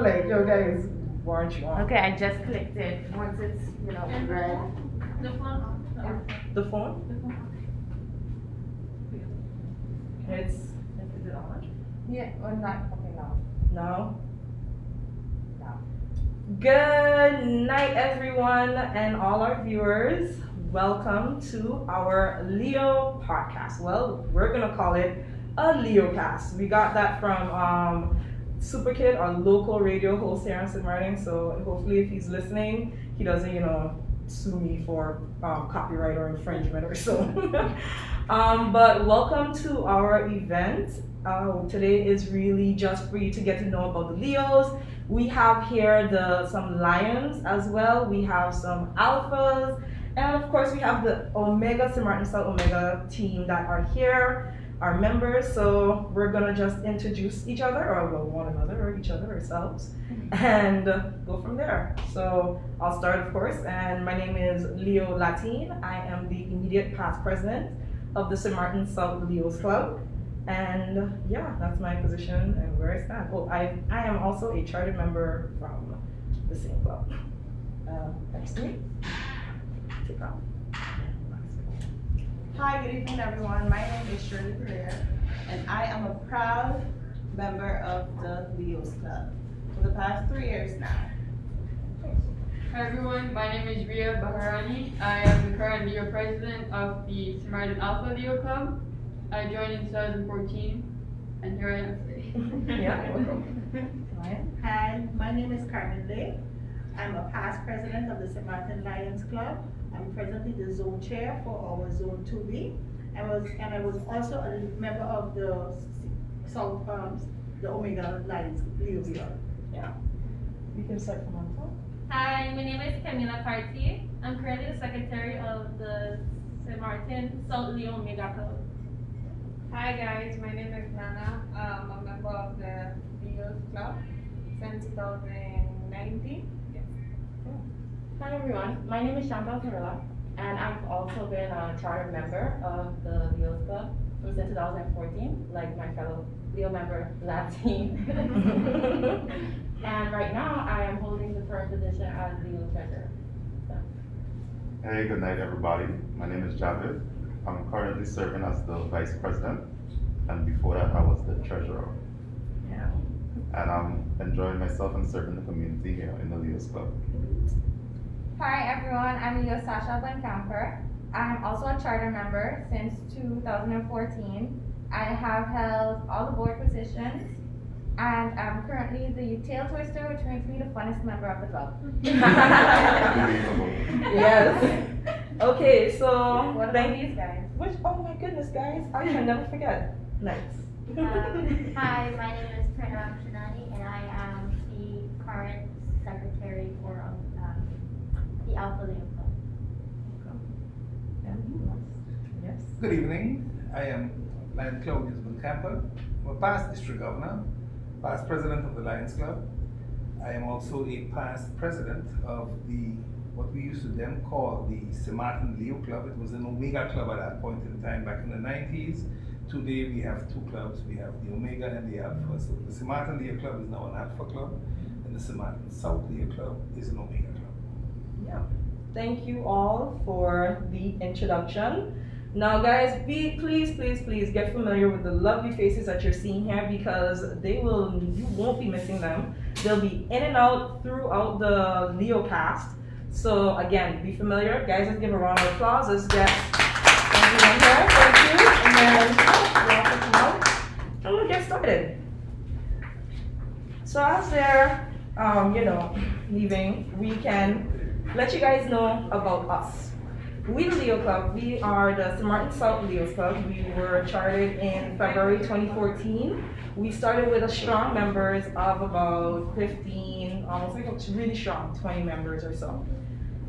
like, yo guys, why aren't you on? Okay, I just clicked it. Once it's, red. The phone. The phone? The phone. Is it on? Yeah, or not. Okay, no. No? No. Good night, everyone, and all our viewers. Welcome to our Leo podcast. Well, we're gonna call it a Leo cast. We got that from Super Kid, our local radio host here in Sint Maarten. So hopefully, if he's listening, he doesn't, sue me for copyright or infringement or so. But welcome to our event. Today is really just for you to get to know about the Leos. We have here some lions as well. We have some alphas. And of course, we have the Omega, Sint Maarten South Omega team that are here, our members. So we're gonna just introduce each other, or one another, or each other, ourselves, and go from there. So I'll start, of course, and my name is Leo Latine. I am the immediate past president of the Sint Maarten South Leos Club. And yeah, that's my position and where I stand. Oh, I am also a chartered member from the same club. Next to me. Hi, good evening everyone. My name is Shirley Pereira and I am a proud member of the Leos Club for the past 3 years now. Hi everyone, my name is Ria Baharani. I am the current Leo president of the Sint Maarten Alpha Leo Club. I joined in 2014 and here I am today. Yeah, welcome. Hi, my name is Carmen Lay. I'm a past president of the Sint Maarten Lions Club. I'm presently the zone chair for our zone 2B. I was also a member of the South, the Omega Lions Leo Club. Yeah. You can start from on top. Hi, my name is Camila Cartier. I'm currently the secretary of the Sint Maarten South Leo Omega Club. Hi guys, my name is Nana. I'm a member of the Leos Club since 2019. Hi everyone, my name is Chantal Carilla, and I've also been a charter member of the Leos Club since 2014, like my fellow Leo member Latine. And right now, I am holding the current position as Leo treasurer. So. Hey, good night everybody. My name is Javed. I'm currently serving as the vice president, and before that I was the treasurer. Yeah. And I'm enjoying myself and serving the community here in the Leos Club. Hi everyone, I'm Leo Sasha Blenkamper. I'm also a charter member since 2014. I have held all the board positions, and I'm currently the tail twister, which makes me the funnest member of the club. Yes. Okay, so What about these guys? oh my goodness, guys, I can never forget. Nice. Hi, my name is Pranav Shanani, and I am the current secretary for the Alpha Leo Club. Yes. Good evening. I am Lion Claudius Camper. I'm a past district governor, past president of the Lions Club. I am also a past president of what we used to then call the Sint Maarten Leo Club. It was an Omega Club at that point in time back in the 90s. Today we have two clubs. We have the Omega and the Alpha. So the Sint Maarten Leo Club is now an Alpha Club, and the Sint Maarten South Leo Club is an Omega Club. Yeah. Thank you all for the introduction. Now guys, please get familiar with the lovely faces that you're seeing here, because you won't be missing them. They'll be in and out throughout the Leo cast. So again, be familiar. Guys, let's give a round of applause. Let's get everyone here. Thank you. And then welcome to all. And we'll get started. So as they're leaving, we can let you guys know about us. We, the Leo Club, we are the Sint Maarten South Leos Club. We were chartered in February 2014. We started with a strong members of about 15, almost like really strong, 20 members or so.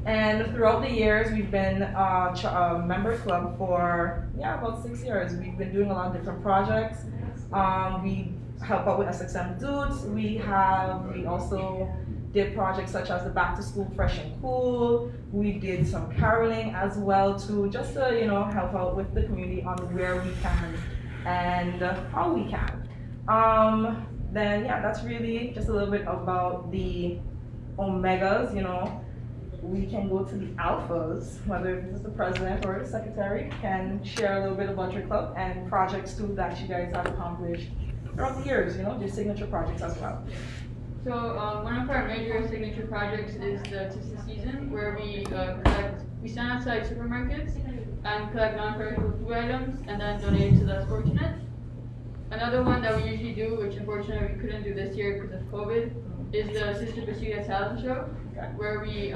And throughout the years, we've been a member club for, about 6 years. We've been doing a lot of different projects. We help out with SXM Dudes. We also did projects such as the Back to School Fresh and Cool. We did some caroling as well too, just to help out with the community on where we can and how we can. then yeah, that's really just a little bit about the omegas, you know. We can go to the alphas, whether this is the president or the secretary, can share a little bit about your club and projects too that you guys have accomplished throughout the years, you know, your signature projects as well. So one of our major signature projects is the Tipsy Season, where we stand outside supermarkets and collect non-perishable food items and then donate it to the less fortunate. Another one that we usually do, which unfortunately we couldn't do this year because of COVID, is the Sister Bashida Talent Show, where we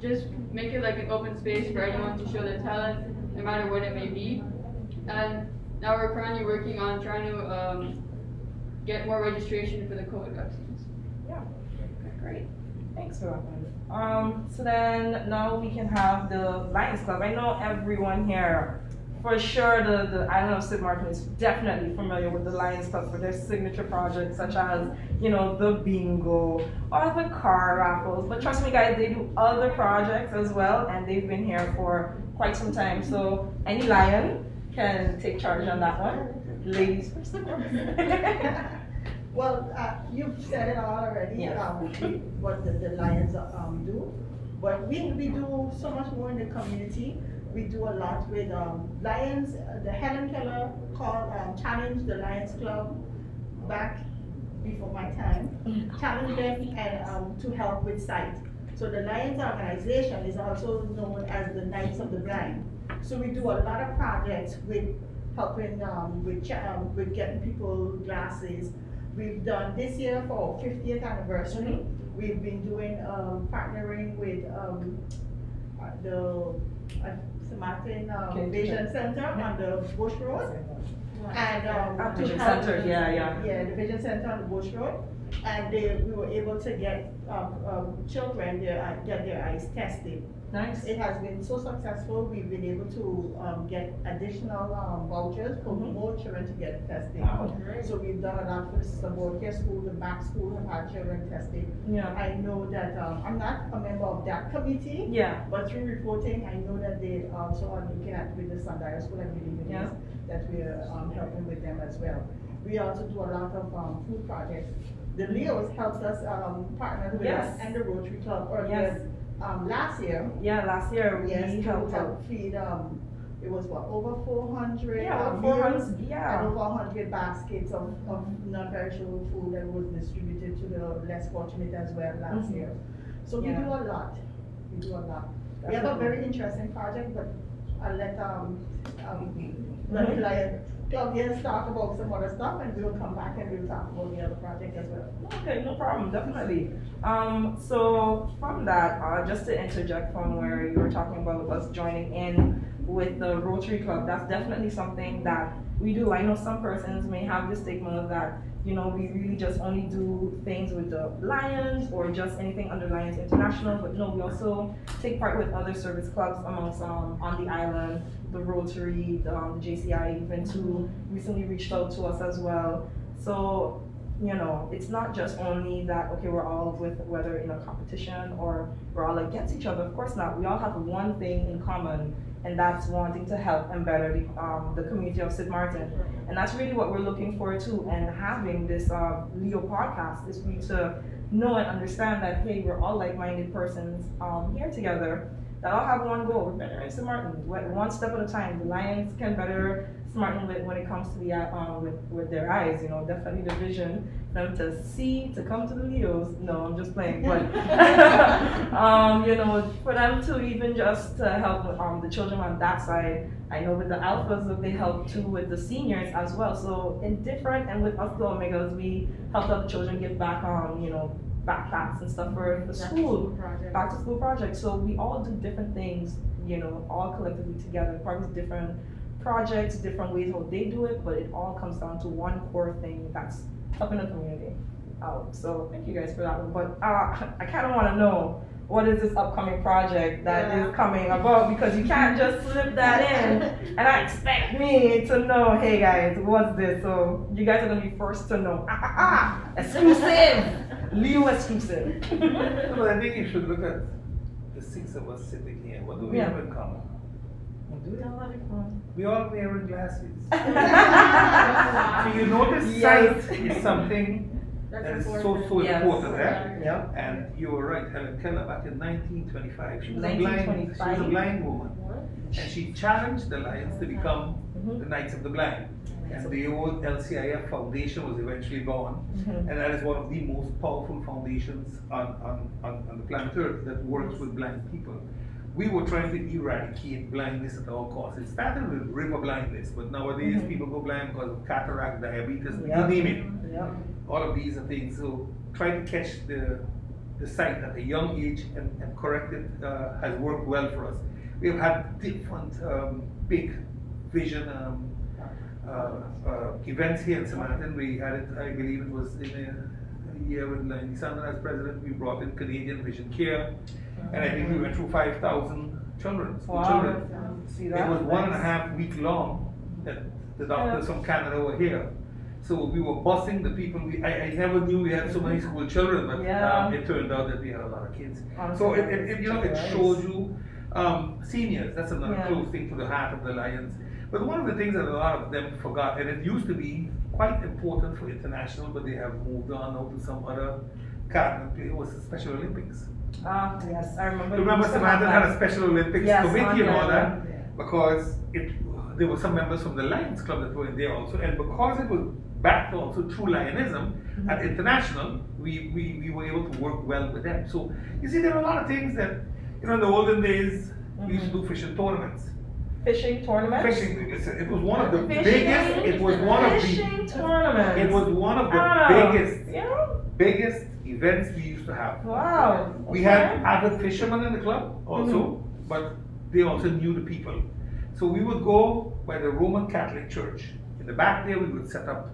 just make it like an open space for anyone to show their talent, no matter what it may be. And now we're currently working on trying to get more registration for the COVID vaccines. Yeah, okay, great. Thanks for that one. So then now we can have the Lions Club. I know everyone here, for sure, the island of Sint Maarten is definitely familiar with the Lions Club for their signature projects, such as, you know, the bingo or the car raffles. But trust me, guys, they do other projects as well, and they've been here for quite some time. So any lion can take charge on that one. Ladies first. Well, you've said it all already, what the Lions do. But we do so much more in the community. We do a lot with Lions. The Helen Keller challenged the Lions Club back before my time, challenged them and to help with sight. So the Lions organization is also known as the Knights of the Blind. So we do a lot of projects with helping with getting people glasses. We've done this year for our 50th anniversary. We've been doing partnering with the Sint Maarten Vision Center on the Bush Road. And Vision Center, yeah, the Vision Center on the Bush Road. And we were able to get children get their eyes tested. Nice. It has been so successful. We've been able to get additional vouchers for more children to get tested. Wow, great. So we've done a lot for the Saborkia School, the Mac School have had children tested. Yeah. I know that I'm not a member of that committee. Yeah. But through reporting, I know that they also are looking at with the Sandara School, I believe it is, that we are helping with them as well. We also do a lot of food projects. The Leos helped us partner with us and the Rotary Club earlier last year. Yeah, last year we helped helped feed. It was what, over 400 over 400, meals and over 100 baskets of non-perishable food that was distributed to the less fortunate as well last year. So we do a lot. We do a lot. We have a very interesting project, but I'll let Claudia talk about some other stuff, and we'll come back and we'll talk about the other project as well. Okay, no problem, definitely. So from that, just to interject from where you were talking about us joining in with the Rotary Club, that's definitely something that we do. I know some persons may have the stigma that, you know, we really just only do things with the Lions or just anything under Lions International, but no, we also take part with other service clubs amongst on the island, the Rotary, the JCI even too recently reached out to us as well. So, you know, it's not just only that, okay, we're all with, whether in a competition or we're all against each other. Of course not. We all have one thing in common, and that's wanting to help and better the community of Sint Maarten. And that's really what we're looking for too. And having this Leo podcast is for you to know and understand that, hey, we're all like-minded persons here together that all have one goal. We're better in Sint Maarten, one step at a time. The Lions can better Sint Maarten when it comes to the with their eyes, you know, definitely the vision for them to see, to come to the Leos. No, I'm just playing, but you know, for them to even just to help the children on that side. I know with the alphas that they help too with the seniors as well. So in different, and with us the omegas, we help other children get back on, you know, backpacks and stuff for the school, back to school projects. So we all do different things, you know, all collectively together, probably different projects, different ways how they do it, but it all comes down to one core thing that's helping the community out. So thank you guys for that one. But I kind of want to know, what is this upcoming project that is coming about? Because you can't just slip that in and expect me to know, hey guys, what's this? So you guys are going to be first to know. Exclusive! Leo exclusive. But I think you should look at the six of us sitting here. What do we have in common? Do y'all have it fun? We all wearing glasses. So you notice Yes. sight is something that is so Yes. important, eh? Yep. And you were right, Helen Keller, back in 1925, she was a 1925. blind woman. And she challenged the Lions to become the Knights of the Blind. And the old LCIF Foundation was eventually born. And that is one of the most powerful foundations on the planet Earth that works with blind people. We were trying to eradicate blindness at all costs. It started with river blindness, but nowadays people go blind because of cataract, diabetes, you name it. Yep. All of these are things. So try to catch the sight at a young age and correct it has worked well for us. We have had different big vision events here in Sint Maarten. We had it, I believe it was in a year with Landy Sanders as president. We brought in Canadian Vision Care, and I think we went through 5,000 children, school children. See It that? was 1.5 week long that the doctors from Canada were here. So we were busing the people. I never knew we had so many school children, but it turned out that we had a lot of kids. So it shows you seniors. That's another close thing to the heart of the Lions. But one of the things that a lot of them forgot, and it used to be quite important for international, but they have moved on now to some other cardinal play, was the Special Olympics. Yes, I remember. Remember, Sint Maarten had a Special Olympics committee and all that, yeah. because there were some members from the Lions Club that were in there also, and because it was backed also through Lionism at international, we were able to work well with them. So you see, there are a lot of things that, in the olden days, we used to do fishing tournaments. Fishing tournaments? Fishing, it was one of the biggest, it was one of Fishing tournaments. It was one of the biggest events we used to have. Wow. We had avid fishermen in the club also, but they also knew the people. So we would go by the Roman Catholic Church. In the back there, we would set up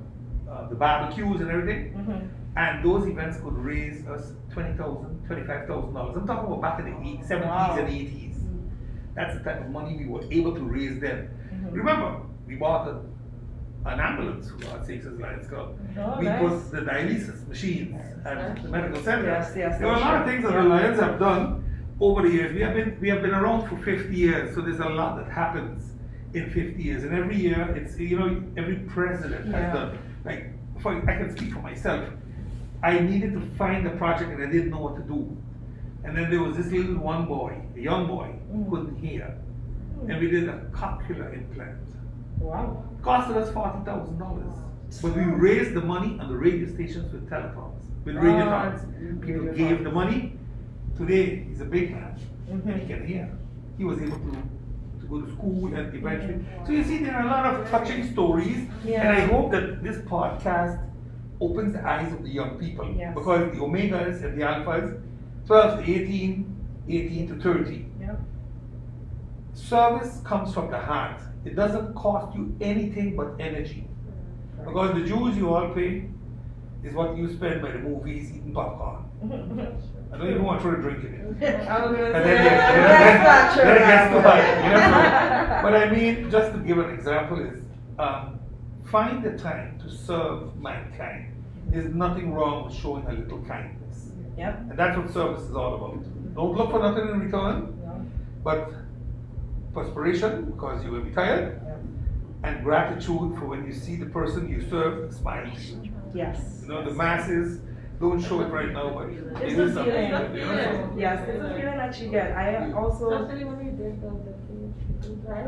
the barbecues and everything. And those events could raise us $20,000, $25,000. I'm talking about back in the 70s and 80s. That's the type of money we were able to raise then. Remember, we bought an ambulance for our sakes as Lions Club. We put the dialysis machines at the medical center. There are a lot of things that the Lions have done over the years. We have been around for 50 years, so there's a lot that happens in 50 years. And every year, it's every president has done. Like, I can speak for myself. I needed to find a project and I didn't know what to do. And then there was this little a young boy, who couldn't hear. And we did a cochlear implant. Wow. It costed us $40,000. But we raised the money on the radio stations with telephones, with radiotons. People gave the money. Today, he's a big man, and he can hear. He was able to go to school and eventually. So you see, there are a lot of touching stories, and I hope that this podcast opens the eyes of the young people. Because the Omegas and the Alphas, 12 to 18, 18 to 30. Service comes from the heart. It doesn't cost you anything but energy. Because the dues you all pay is what you spend by the movies eating popcorn. I don't even want to throw a drink in it. And then it gets too high. But I mean, just to give an example is, find the time to serve mankind. There's nothing wrong with showing a little kindness. And that's what service is all about. Don't look for nothing in return, but perspiration, because you will be tired, and gratitude for when you see the person you serve smile to you. Yes. The masses don't show it right now, but it's a feeling. Yes, it's a feeling that you get. I also. Especially when we did the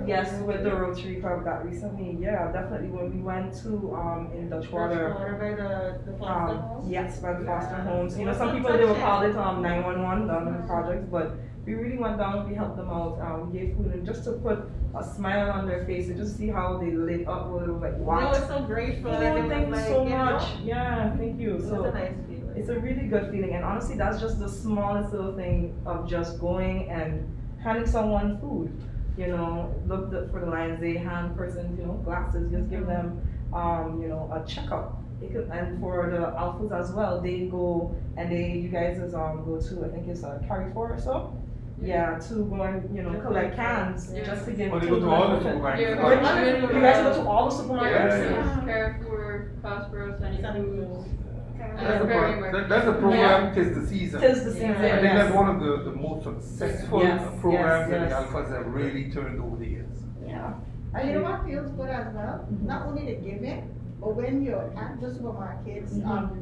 yes, with the Rotary Club that recently, definitely when we went to in Dutchwater. By the foster homes? Yes, by the foster homes. Some people they will call it 911 down projects, but we really went down, we helped them out, we gave food, and just to put a smile on their face and just see how they lit up a little, like, wow. They were so grateful. Thank you so much. Yeah, thank you. So it's a nice feeling. It's a really good feeling, and honestly, that's just the smallest little thing of just going and handing someone food. Look for the Lions Day, hand person, glasses, just give them, a checkup. And for the Alphas as well, they go and you guys go to, I think it's Carrefour or so. To go and collect cans just to give. Or they go to all the supermarkets. You guys go to all the supermarkets? Carrefour, Prosperous, and That's a program, Tis the Season. Tis the Season, I think yes. that's one of the most successful Yes, programs yes, that the yes. Alphas have really turned over the years. Yeah. And you know what feels good as well? Not only the giving, but when you're at the supermarkets,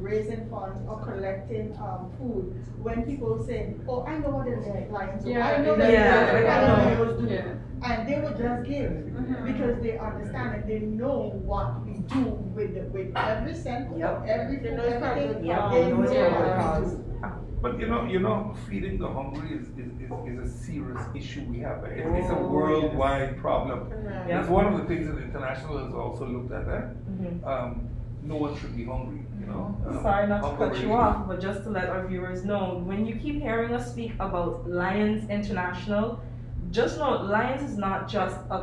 raising funds or collecting food, when people say, oh, I know what the Lions do, I know that the Lions do, and they would just give because they understand and they know what we do with every cent, every food, everything. They know what we do. But you know, feeding the hungry is a serious issue we have. It's a worldwide problem. It's one of the things that the international has also looked at. No one should be hungry, you know. Sorry not to cut you really- off, but just to let our viewers know, when you keep hearing us speak about Lions International, just know Lions is not just a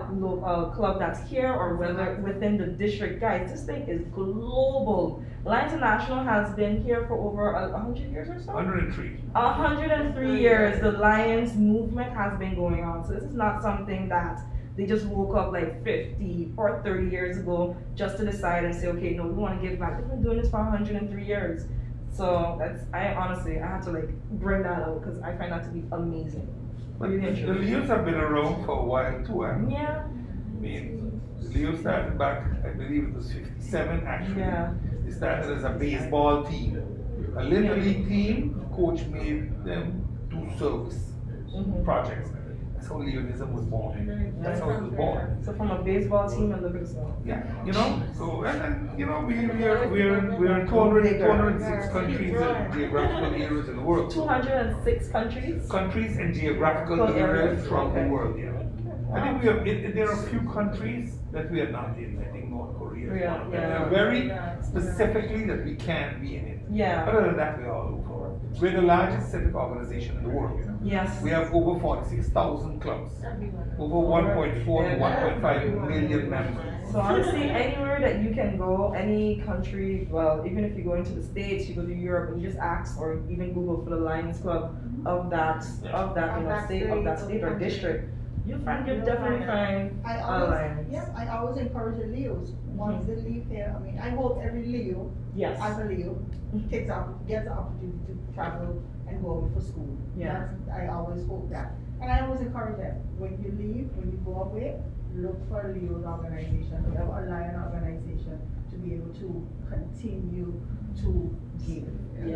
club that's here or whether within the district. Guys, this thing is global. Lions International has been here for over 100 years or so? 103. 103 years. The Lions movement has been going on. So this is not something that they just woke up like 50 or 30 years ago just to decide and say, okay, no, we want to give back. They've been doing this for 103 years. So I honestly had to like bring that out because I find that to be amazing. But the Leos have been around for a while too. Yeah. I mean, the Leos started back, I believe it was 57 actually. Yeah. They started as a baseball team. A little league team, the coach made them do service projects. That's how Leonism was born. That's how it was born. So from a baseball team and look at us now. Yeah, you know, so and you know we're in 206 countries and geographical areas in the world. 206 countries? Countries and geographical areas throughout the world, yeah. I think we have, there are a few countries that we are not in. I think North Korea is one of them. Very specifically that we can't be in it. Yeah. Other than that, we're all over. We're the largest civic organization in the world. Yes. We have over 46,000 clubs, over 1.4 to 1.5 million members. So honestly, anywhere that you can go, any country, well, even if you go into the States, you go to Europe, and you just ask or even Google for the Lions Club of that state or district, you'll definitely find a Lions. Yeah, I always encourage the Leos. Once they leave here, I mean, I hope every Leo, as a Leo, gets the opportunity to travel and go away for school. Yeah. I always hope that. And I always encourage that when you leave, when you go away, look for a Leo's organization, or a Lion organization to be able to continue to give. I'm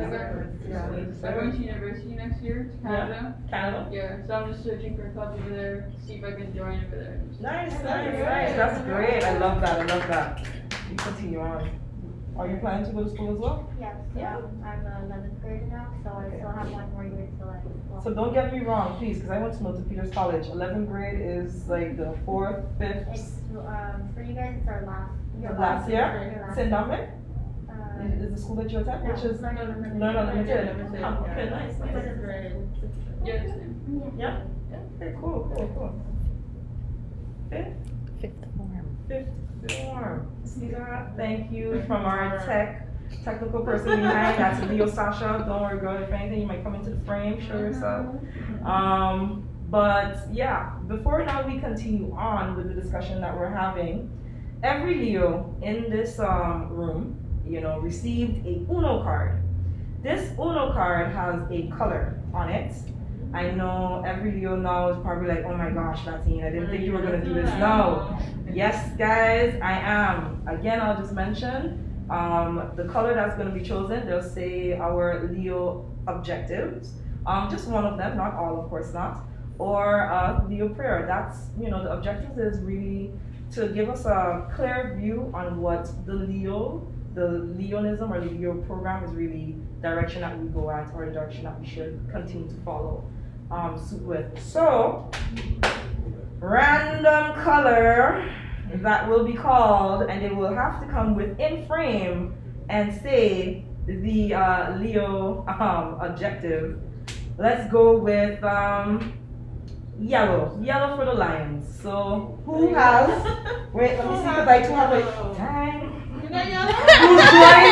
going to university next year to Canada. Canada? Yeah, so I'm just searching for clubs over there to see if I can join over there. Nice. That's great. I love that. You continue on. Are you planning to go to school as well? Yes, I'm 11th grade now, so I still have 1 more year till I go. So don't get me wrong, please, because I went to Milton Peters College. 11th grade is like the 4th, 5th. It's, for you guys, it's our last year? St. Dominic? Is the school that you attend? Which is Learn Unlimited. Learn Unlimited. Okay, nice. Yes. Yeah? Okay, cool. Fifth form. Cesar, thank you from our technical person behind. That's Leo Sasha. Don't worry, girl. If anything, you might come into the frame. Show yourself. But yeah, before now we continue on with the discussion that we're having, every Leo in this room, received a Uno card. This Uno card has a color on it. I know every Leo now is probably like, oh my gosh, Latine, I didn't think you were gonna do this. No. Yes, guys, I am. Again, I'll just mention the color that's gonna be chosen. They'll say our Leo objectives. Just one of them, not all, of course not. Or Leo prayer. That's, the objectives is really to give us a clear view on what the Leonism or the Leo program is really direction that we go at or the direction that we should continue to follow suit with. So, random color that will be called, and it will have to come within frame and say the Leo objective. Let's go with yellow. Yellow for the Lions. So, who has, wait, let me see because I do have a, dang. Who's joining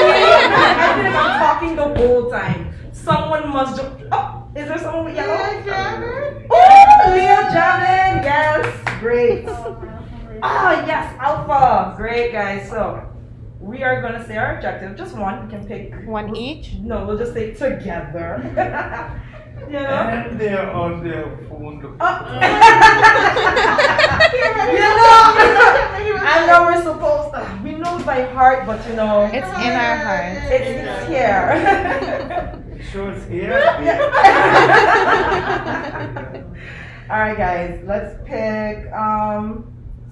me? I feel like I'm talking the whole time. Someone must oh, is there someone with yellow? Leo Javin. Oh, Leo Javin. Yes, great. Oh, yes, Alpha. Great, guys. So, we are gonna say our objective, just one. We can pick One each? No, we'll just say together. You know? And they're on their phone looking. I know we're supposed to. We know by heart, but you know. It's in our hearts. It's here. Sure, it's here. Alright, guys, let's pick.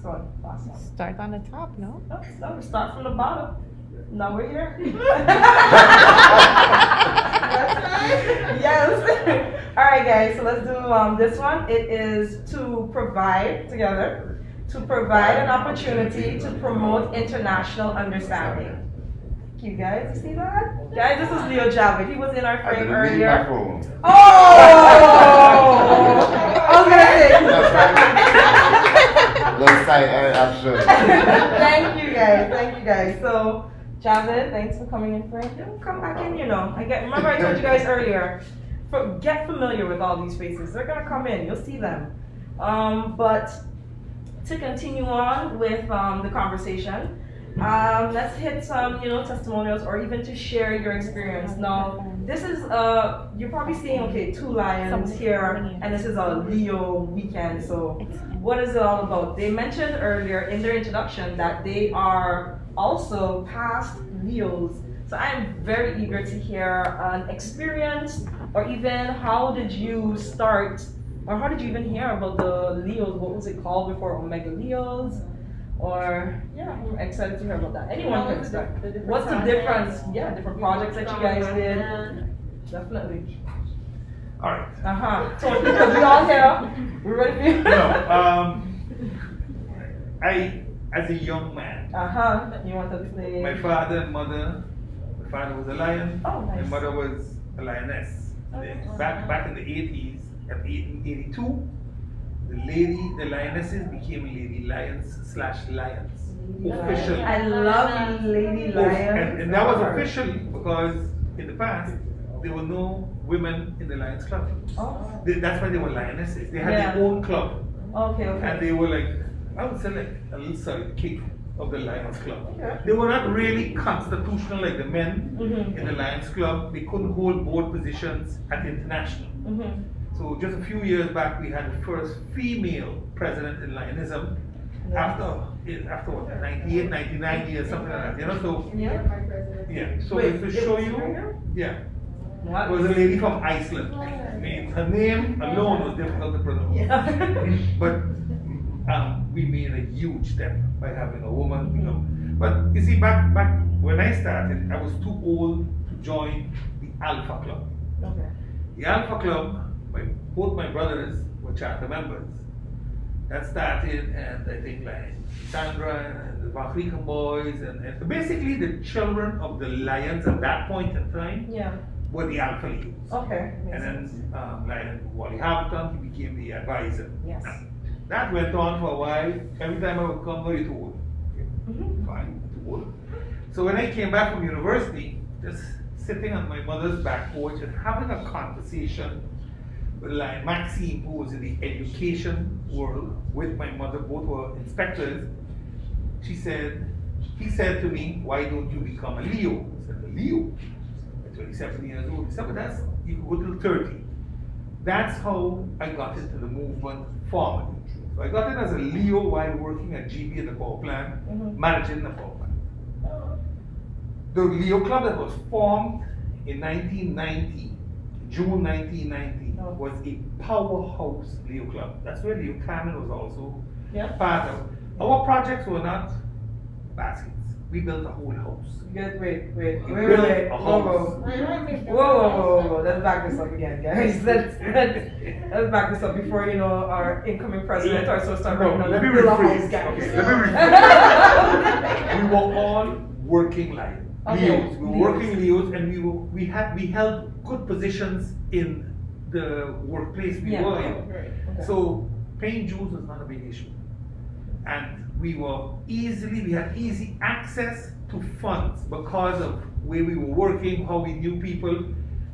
So, last one. Start on the top, no? No, we start from the bottom. Now we're here. Yes. All right, guys. So let's do this one. It is to provide an opportunity to promote international understanding. You guys see that? Guys, this is Leo Javid. He was in our frame earlier. Oh! I was gonna say. Thank you guys. So. Javid, thanks for coming in for it. Come back in, you know. Remember I told you guys earlier, get familiar with all these faces. They're gonna come in, you'll see them. But to continue on with the conversation, let's hit some, testimonials or even to share your experience. Now, this is, you're probably seeing, okay, 2 lions here, and this is a Leo weekend. So what is it all about? They mentioned earlier in their introduction that they are also past Leos. So I'm very eager to hear an experience, or even how did you start, or how did you even hear about the Leos? What was it called before, Omega Leos? Or, yeah, I'm excited to hear about that. Anyone can start. What's the difference? Yeah, different projects that you guys did. Definitely. All right. So because we all here, we're ready for you. No, as a young man, you want to say? my father and mother, my father was a lion, Oh, nice. my mother was a lioness. Back in the 80s, at 1882, the lionesses became lady lions/lions. Officially. I love Lady Lion. And that was officially because in the past, there were no women in the Lions Club. Oh. That's why they were lionesses. They had Yeah. their own club. Okay. And they were like, I would say like a little sidekick of the Lions Club. Okay. They were not really constitutional like the men Mhm. in the Lions Club. They couldn't hold board positions at the international. Mhm. So just a few years back, we had the first female president in Lionism after what, 98, 99 years, something like that. So Yeah. So Wait, to it show was you, her? yeah. What? It was a lady from Iceland. I mean, her name alone was difficult to pronounce. Yeah. But we made a huge step by having a woman, But you see, back when I started, I was too old to join the Alpha Club. Okay. The Alpha Club, both my brothers were charter members. That started, and I think like Sandra and the Van Grieken boys, and basically the children of the Lions at that point in time were the Alpha Leos. Okay. And then Lion Wally Hamilton, he became the advisor. Yes. That went on for a while. Every time I would come, no, you're too old. Mhm. Fine, too old. So when I came back from university, just sitting on my mother's back porch and having a conversation with Lion Maxime, who was in the education world with my mother, both were inspectors, he said to me, why don't you become a Leo? I said, a Leo? At 27 years old. He said, but that's, you can go till 30. That's how I got into the movement formally. So I got in as a Leo while working at GB in the power plant, managing the power plant. The Leo Club that was formed in 1990, June 1990, was a powerhouse Leo Club. That's where Leo Carmen was also part of. Our projects were not baskets. We built a whole house. Good, wait. built Whoa. a house. Whoa. Let's back this up again, guys. Let's back this up before, our incoming president or so start writing on Let the me bill of rephrase. house, guys. Okay, let me rephrase. We were all working Leos. Okay, We were working Leos, and we held good positions in the workplace we were in. Okay. So paying dues was not a big issue. And we had easy access to funds because of where we were working, how we knew people.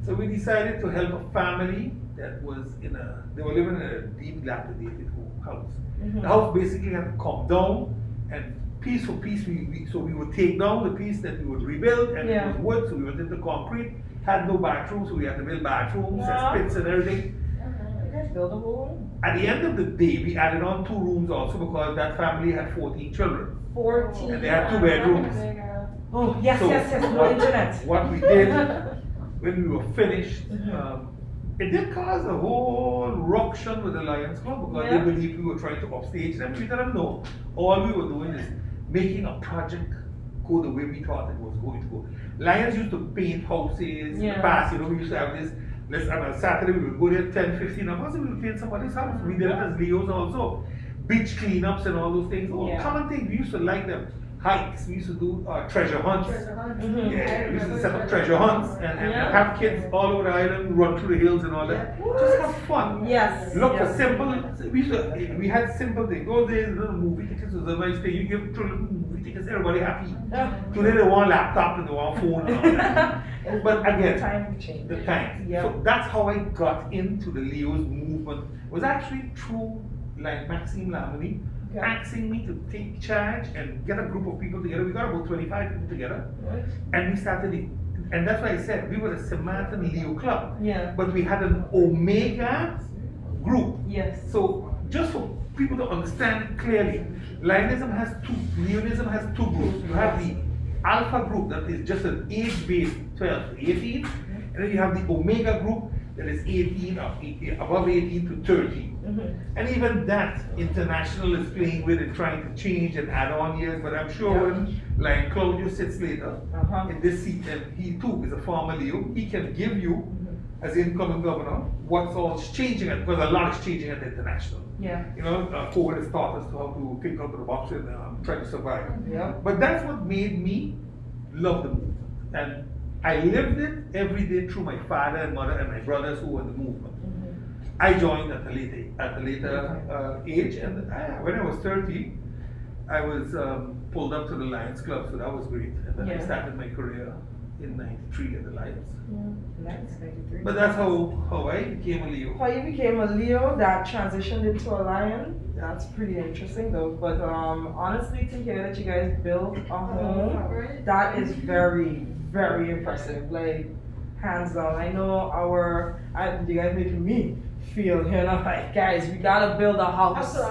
So we decided to help a family that was they were living in a dilapidated house. The house basically had to come down, and piece for piece, so we would take down the piece that we would rebuild, and it was wood, so we went into concrete. Had no bathrooms, so we had to build bathrooms and spits and everything. You guys build a whole At the end of the day, we added on 2 rooms also because that family had 14 children. 14. And they had 2 bedrooms. Oh, yes, So yes, no internet. What we did when we were finished, it did cause a whole ruction with the Lions Club because they believed we were trying to upstage them. We told them no. All we were doing is making a project go the way we thought it was going to go. Lions used to paint houses in the past, we used to have this. On a Saturday, we would go there 10, 15 of us and we would paint somebody's house. We did it as Leos also. Beach cleanups and all those things. All common things. We used to like them. Hikes. We used to do treasure hunts. Yeah, we used to set up treasure hunts and have kids all over the island run through the hills and all that. Just have fun. Yes. Look for simple. We had simple things. Those days, movie tickets was a nice thing. You give children movie tickets, everybody happy. Today they want laptop and they want phone and all that. But again, the time. So that's how I got into the Leos movement. It was actually through like Maxime Lamini asking me to take charge and get a group of people together. We got about 25 people together, and we started it. And that's why I said we were a Sint Maarten Leo club. But we had an Omega group. So just for people to understand clearly, Lionism has 2. Leonism has 2 groups. You have the Alpha group that is just an age-based 12 to 18, and then you have the Omega group that is 18 or above 18 to 30. And even that international is playing with and trying to change and add on years. But I'm sure when like Claudio sits later in this seat, and he too is a former Leo, he can give you, as incoming governor, what's all changing, because a lot is changing at the international. COVID has taught us how to think out of the box and try to survive. But that's what made me love the movement. And I lived it every day through my father and mother and my brothers who were in the movement. I joined at a later age, and when I was 30, I was pulled up to the Lions Club, so that was great. And then I started my career in '93 at the Lions. Nice, 93. But that's how I became a Leo. How you became a Leo that transitioned into a Lion? That's pretty interesting though. But honestly, to hear that you guys built a home, that is very, very impressive. Like, hands down. I know you guys making me feel, like, guys, we gotta build a house. No.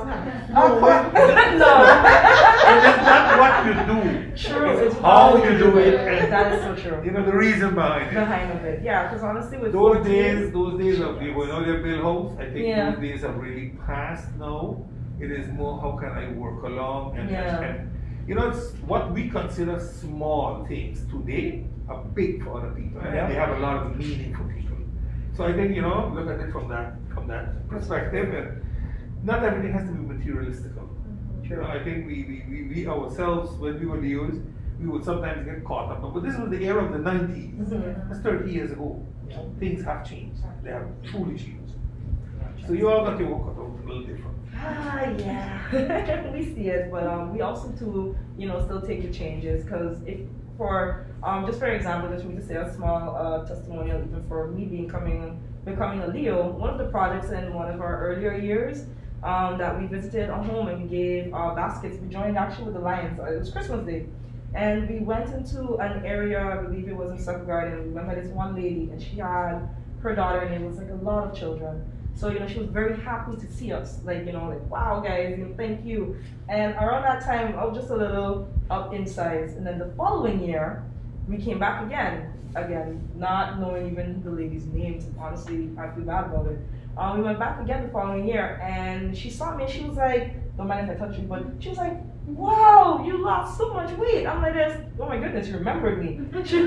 It's not what you do. True. It's how you do it. And that is so true. The reason behind it. Behind it. Yeah, because honestly with those days of people, they build house, I think those days have really passed now. It is more how can I work along and it's what we consider small things today are big for other people, and they have a lot of meaning for people. So I think look at it from that perspective, and not everything has to be materialistical. I think we ourselves, when we were Leos, we would sometimes get caught up. But this was the era of the 90s. That's 30 years ago. Things have changed. They have truly changed. So you all got your work cut out a little different. Yeah. We see it, but we also too, still take the changes, because if just for example, just for me to say a small testimonial, even for me becoming a Leo, one of the projects in one of our earlier years that we visited a home and we gave baskets. We joined actually with the Lions. It was Christmas Day, and we went into an area, I believe it was in Sucker Garden. We went by this one lady, and she had her daughter, and it was like a lot of children. So she was very happy to see us, like wow guys, thank you. And around that time, I was just a little up in size. And then the following year, we came back again, not knowing even the lady's names. Honestly, I feel bad about it. We went back again the following year, and she saw me, and she was like, don't mind if I touch you, but she was like, wow, you lost so much weight. I'm like this, oh my goodness, you remembered me. She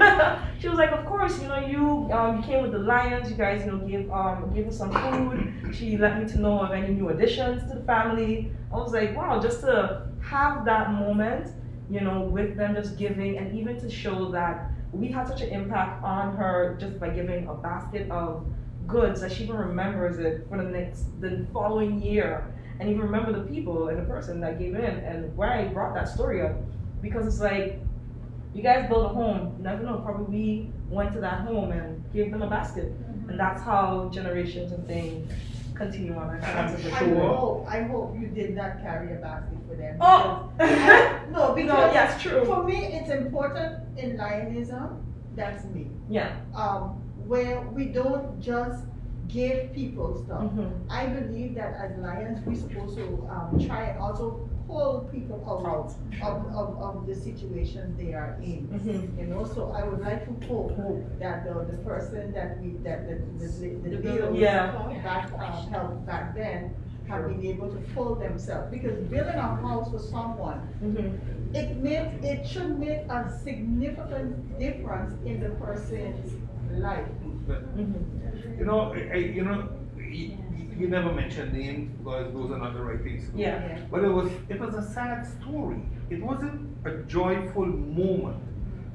was like, of course, you came with the Lions, you guys, gave us some food. She let me to know of any new additions to the family. I was like, wow, just to have that moment, with them just giving, and even to show that we had such an impact on her just by giving a basket of goods that she even remembers it for the following year. And even remember the people and the person that gave in, and why I brought that story up, because it's like, you guys build a home, you never know, probably we went to that home and gave them a basket. And that's how generations and things continue on. I think I that's a good goal. hope you did not carry a basket for them. Oh! No, because No, yes, true. for me, it's important in Lionism, that's me. Yeah. Where we don't just give people stuff. Mhm. I believe that as Lions, we're supposed to try and also pull people out of the situation they are in. Mhm. You know, so I would like to hope that the person that the deal Yeah. that helped back then have been able to pull themselves, because building a house for someone, Mhm. it should make a significant difference in the person's life. Mhm. You never mentioned names because those are not the right things to do. Yeah. But it was a sad story. It wasn't a joyful moment.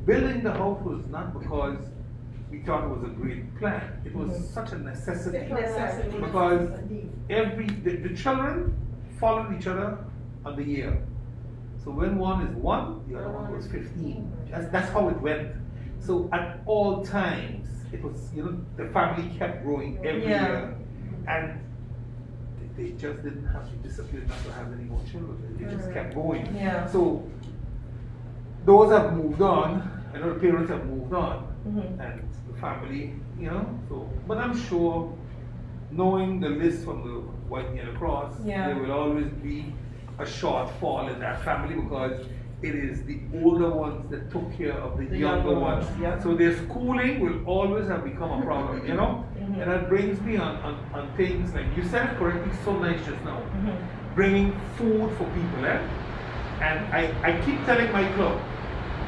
Building the house was not because we thought it was a great plan. It was such a necessity. Necessity. Because the children followed each other on the year. So when one is 1, the other one was 15. That's how it went. So at all times, it was, the family kept growing every year. And they just didn't have the discipline not to have any more children. They just kept going. Yeah. So those have moved on. I know the parents have moved on. Mhm. And the family, so, but I'm sure, knowing the list from the White and Yellow Cross, Yeah. there will always be a shortfall in that family because it is the older ones that took care of the younger ones. Yeah. So their schooling will always have become a problem, Mhm. And that brings me on things like, you said it correctly so nice just now, Mhm. bringing food for people, And I keep telling my club,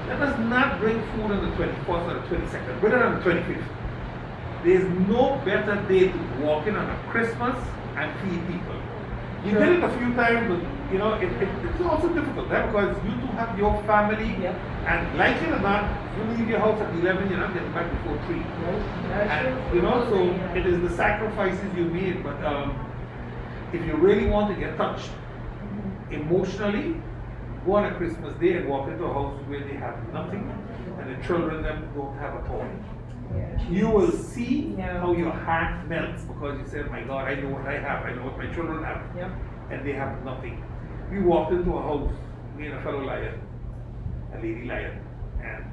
let us not bring food on the 21st or the 22nd, bring it on the 25th. There's no better day to walk in on a Christmas and feed people. You did it a few times, but it's also difficult, because you two have your family, Yep. and like it or not, you leave your house at 11, you're not getting back before 3. And so it is the sacrifices you made, but if you really want to get touched emotionally, go on a Christmas day and walk into a house where they have nothing, and the children them don't have a toy. You will see how your heart melts because you say, my God, I know what I have, I know what my children have, and they have nothing. We walked into a house, me and a fellow lion, a lady lion, and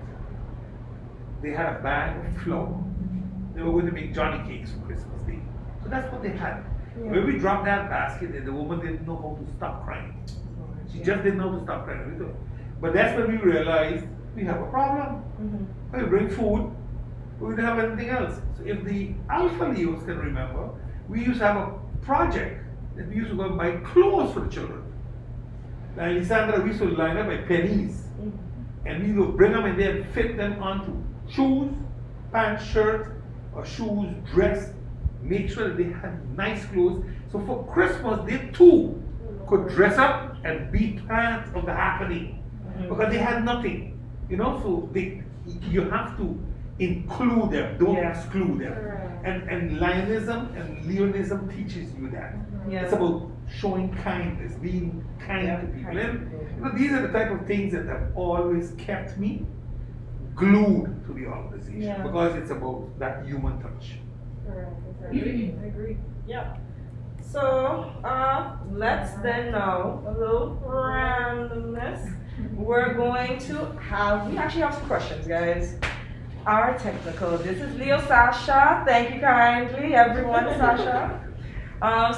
they had a bag of flour. They were going to make Johnny cakes for Christmas Day. So that's what they had. When we dropped that basket, the woman didn't know how to stop crying. She just didn't know how to stop crying. But that's when we realized we have a problem. We bring food, we didn't have anything else. So if the Alpha Leos can remember, we used to have a project that we used to go and buy clothes for the children. Now, Alessandra, we used to line up by pennies, and we would bring them in there and fit them onto shoes, pants, shirt, or shoes, dress, make sure that they had nice clothes. So for Christmas, they too could dress up and be part of the happening because they had nothing. So you have to include them, don't exclude them. And Lionism and Leonism teaches you that. It's about showing kindness, being kind to people. And these are the type of things that have always kept me glued to the organization because it's about that human touch. I agree. Yeah. So let's then know a little randomness. We're going to we actually have some questions, guys. Our technical. This is Leo Sasha. Thank you kindly, everyone, Sasha.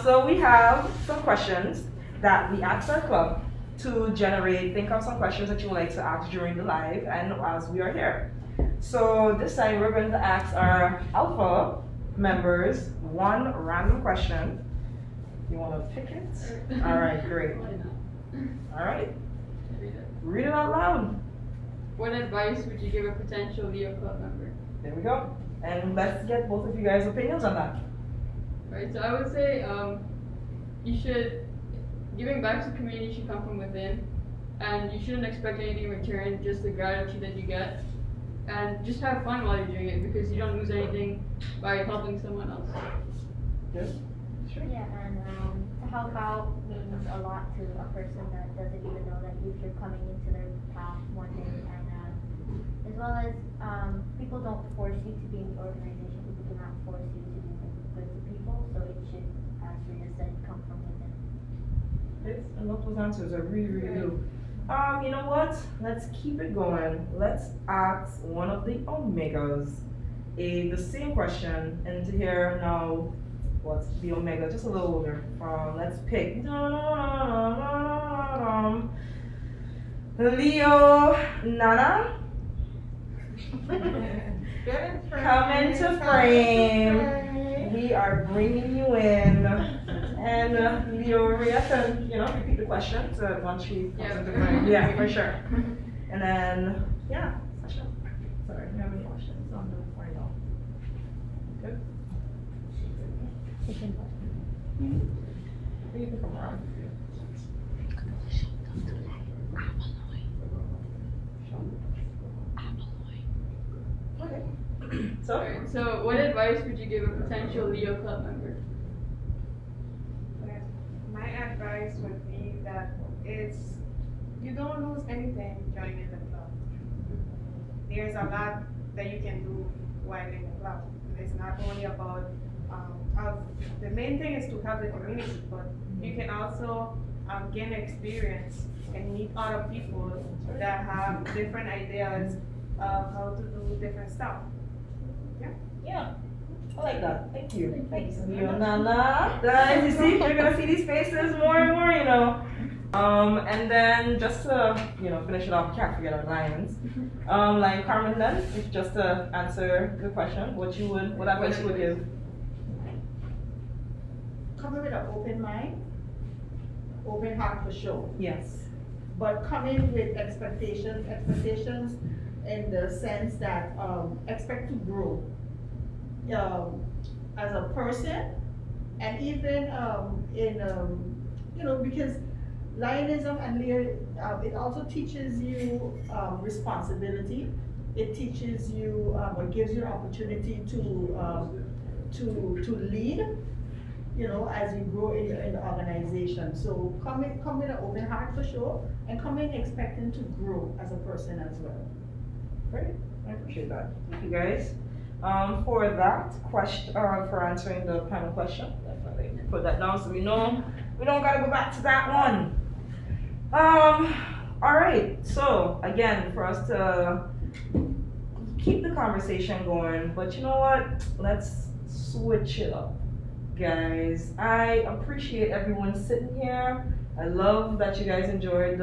So we have some questions that we asked our club to think of some questions that you would like to ask during the live and as we are here. So this time we're going to ask our Alpha members one random question. You want to pick it? All right, great. All right. Read it out loud. What advice would you give a potential Leo Club member? There we go. And let's get both of you guys' opinions on that. Right, so I would say giving back to the community should come from within, and you shouldn't expect anything in return, just the gratitude that you get. And just have fun while you're doing it because you don't lose anything by helping someone else. Yes? Sure. Yeah, and to help out means a lot to a person that doesn't even know that you're coming into their path one day, and as well as people don't force you to be in the organization. People do not force you to do good to people, so it should, as I love those answers. I really, really do. You know what? Let's keep it going. Let's ask one of the Omegas the same question, and to hear now what's the Omega, just a little older. Let's pick Leo Nana. Come into frame. We are bringing you in. And Leo Ria can, repeat the question so once she comes into frame. Yeah, for sure. And then, yeah, Sasha. Sorry, do you have any questions on the final? Good? You can come around. Okay. So what advice would you give a potential Leo Club member? My advice would be that you don't lose anything joining the club. There's a lot that you can do while in the club. It's not only about, the main thing is to help the community, but you can also gain experience and meet other people that have different ideas of how to do different stuff. Yeah. I like that. Thank you. Thank you, Leo Nana. Guys, you see, you're gonna see these faces more and more, And then just to, finish it off, can't forget our lions. Like Carmen then, if just to answer the question, what advice you would give? Come in with an open mind, open heart for sure. Yes. But come in with expectations in the sense that expect to grow as a person, and even because Lionism and Leo, it also teaches you responsibility. It teaches you or gives you an opportunity to lead, as you grow in the organization. So come in with an open heart for sure, and come in expecting to grow as a person as well. Great, I appreciate that. Thank you guys. For that question, for answering the panel question, definitely put that down so we know we don't gotta go back to that one. All right. So again, for us to keep the conversation going, but you know what? Let's switch it up, guys. I appreciate everyone sitting here. I love that you guys enjoyed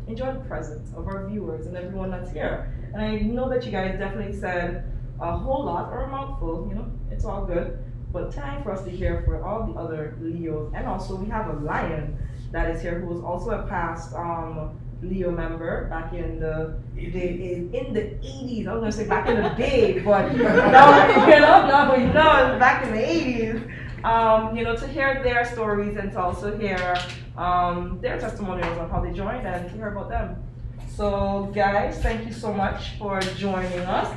enjoy the presence of our viewers and everyone that's here. And I know that you guys definitely said a whole lot or a mouthful, it's all good. But time for us to hear for all the other Leos. And also we have a lion that is here who was also a past Leo member back in the 80s. I was gonna say back in the day, but no, back in the 80s. To hear their stories and to also hear their testimonials on how they joined and to hear about them. So guys, thank you so much for joining us.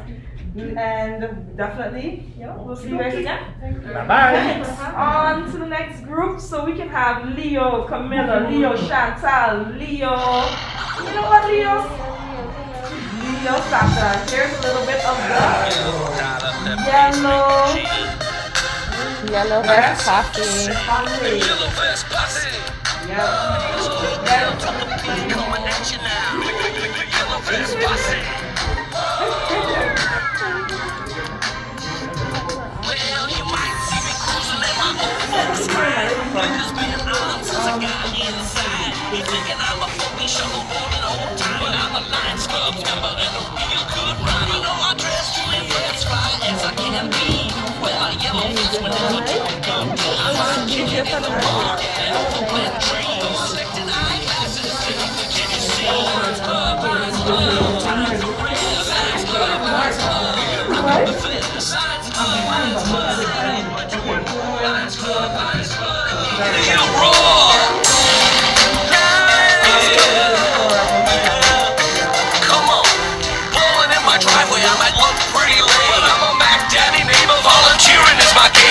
And definitely, we'll see you guys again. Bye-bye. On to the next group so we can have Leo, Camilla, Leo, Chantal, Leo. You know what, Leo? Leo, Sasha. Here's a little bit of the Yellow vest coffee.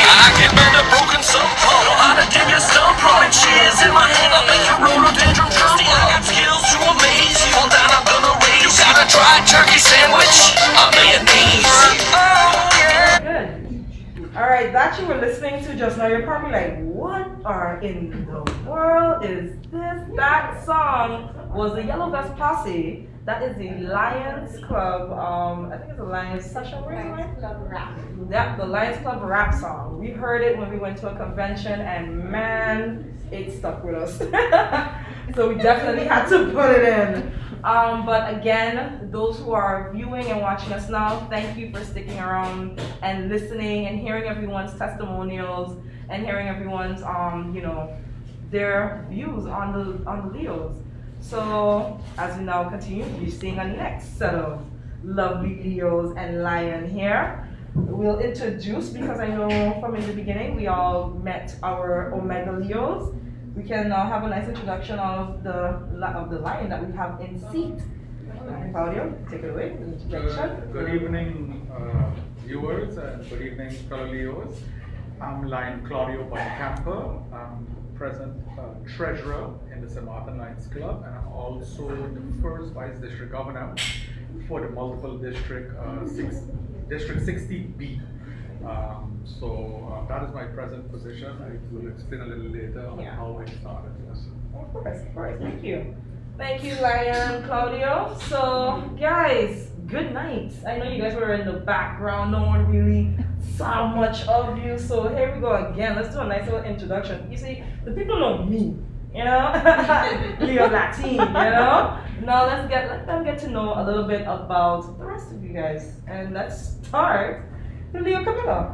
I can bend a broken stump, know how to dig a stump, running cheers in my hand, I make your rhododendron trusty. I got skills to amaze you, fall down, I'm gonna raise you. Got a dry turkey sandwich, a mayonnaise. Good. All right, that you were listening to just now, you're probably like, what are in the world is this? That song was the Yellow Vest Posse. That is the Lions Club, I think it's the Lions Session, Lions Club rap. Yeah, the Lions Club rap song. We heard it when we went to a convention, and man, it stuck with us. So we definitely had to put it in. But again, those who are viewing and watching us now, thank you for sticking around and listening and hearing everyone's testimonials and hearing everyone's their views on the Leos. So as we now continue, we're seeing a next set of lovely Leos and Lion here. We'll introduce, because I know from in the beginning we all met our Omega Leos. We can now have a nice introduction of the lion that we have in seat. Claudio, take it away. Good evening, viewers, and good evening, fellow Leos. I'm Lion Claudio Boncamper. I'm present treasurer in the Sint Maarten Lions Club, and I'm also the first vice district governor for the multiple district District 60B. So that is my present position. I will explain a little later on how I started this. Of course. Thank you. Thank you, Lion, Claudio. So, guys, good night. I know you guys were in the background. No one really saw much of you. So here we go again. Let's do a nice little introduction. You see, the people know me, you know? Leo Latin, you know? Now let them get to know a little bit about the rest of you guys. And let's start with Leo Camilo.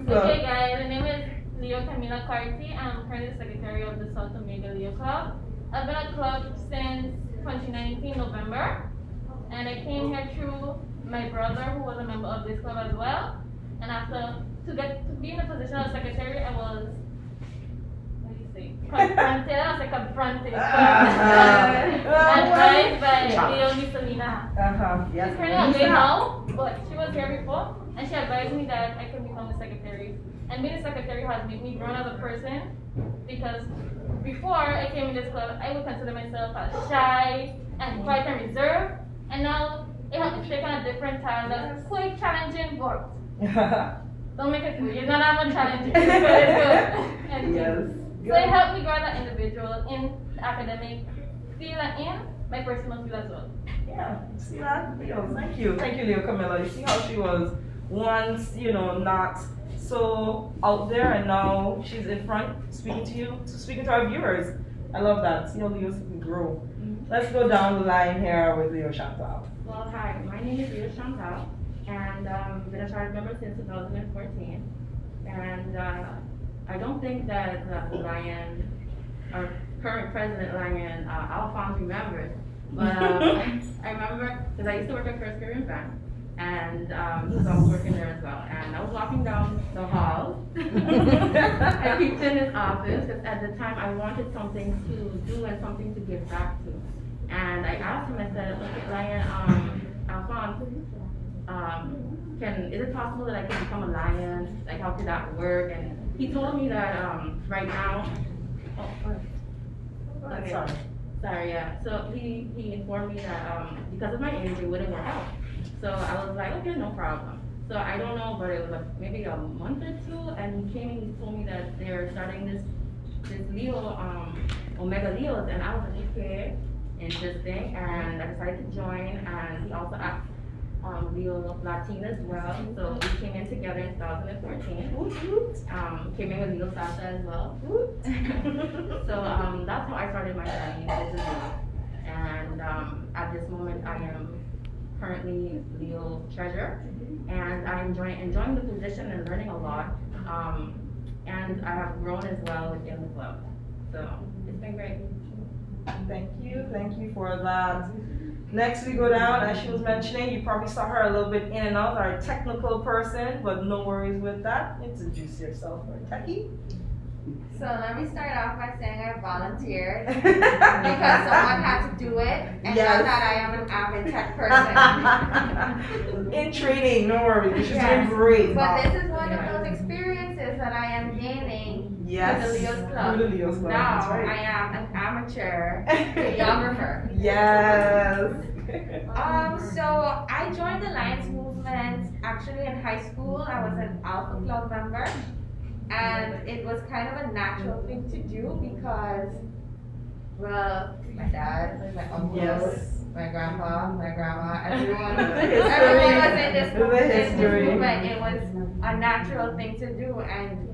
Okay guys, my name is Leo Camila Carty. I'm currently secretary of the South Omega Leo Club. I've been at club since 2019 November, and I came here through my brother who was a member of this club as well. And after to be in the position of secretary, I was confronted. I was like confronted. Advised by Leo Misselina. Yes. She's currently away now, but she was here before, and she advised me that I could become the secretary. And being a secretary has made me grow as a person, because before I came in this club, I would consider myself as shy and quiet and reserved, and now it helped me to take on a different time that's quite challenging, but don't make it weird. It's not that much challenging. It's good. And yes. So it helped me grow as an individual in the academic field and in my personal field as well. Yeah, see that? Leo, thank you, Leo Camilla. You see how she was once, not so out there, and now she's in front speaking to you, speaking to our viewers. I love that. See how Leo's can grow. Let's go down the line here with Leo Chantal. Well, hi, my name is Leo Chantal, and I've been a charter member since 2014. And I don't think that Lion, our current president Lion, Alphonse remembers, but I remember because I used to work at First Caribbean Bank, and he was also working there as well. And I was walking down the hall. I peeked in his office because at the time I wanted something to do and something to give back to. And I asked him, I said, okay, Lion, Alphonse, is it possible that I can become a Lion? Like, how could that work? And he told me that right now, sorry, yeah. So he informed me that because of my age, it wouldn't work out. So I was like, okay, no problem. So I don't know, but it was maybe a month or two, and he came and he told me that they're starting this Leo, Omega Leos, and I was like, okay, interesting, and I decided to join, and he also asked Leo Latin as well, so we came in together in 2014. Came in with Leo Sasha as well. So that's how I started my journey in business. And at this moment, I am currently Leo treasurer, and I'm enjoying the position and learning a lot. And I have grown as well within the club. So it's been great. Thank you for that. Next we go down, as she was mentioning, you probably saw her a little bit in and out, our technical person, but no worries with that. Introduce yourself, Techie. So let me start off by saying I volunteered because someone had to do it, and not that I am an avid tech person. In training, no worries, she's doing great. But this is one of those experiences that I am gaining through the Leos Club. Now I am an amateur videographer. Yes. So I joined the Lions movement actually in high school. I was an Alpha Club member, and it was kind of a natural thing to do because, well, my dad, my uncles, Yes. my grandpa, my grandma, everyone, History. everyone was in this The movement. history. It was a natural thing to do, and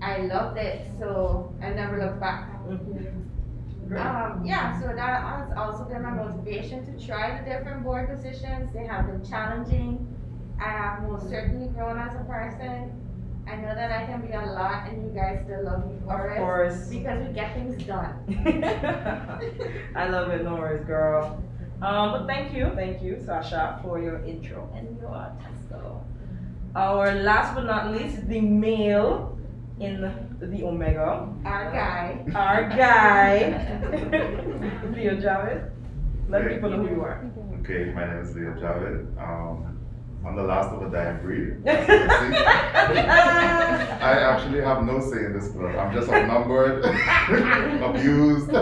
I loved it, so I never looked back. Yeah, so that has also been my motivation to try the different board positions. They have been challenging. I have most certainly grown as a person. I know that I can be a lot, and you guys still love me for it. Of course. Because we get things done. I love it, no worries, girl. But thank you, Sasha, for your intro and your testo. Our last but not least, the male in the Omega. Our guy. Our guy. Leo Javed. Let people know who you are. Okay, my name is Leo Javed. I'm the last of a dying breed. As you can see. I actually have no say in this club. I'm just outnumbered, abused.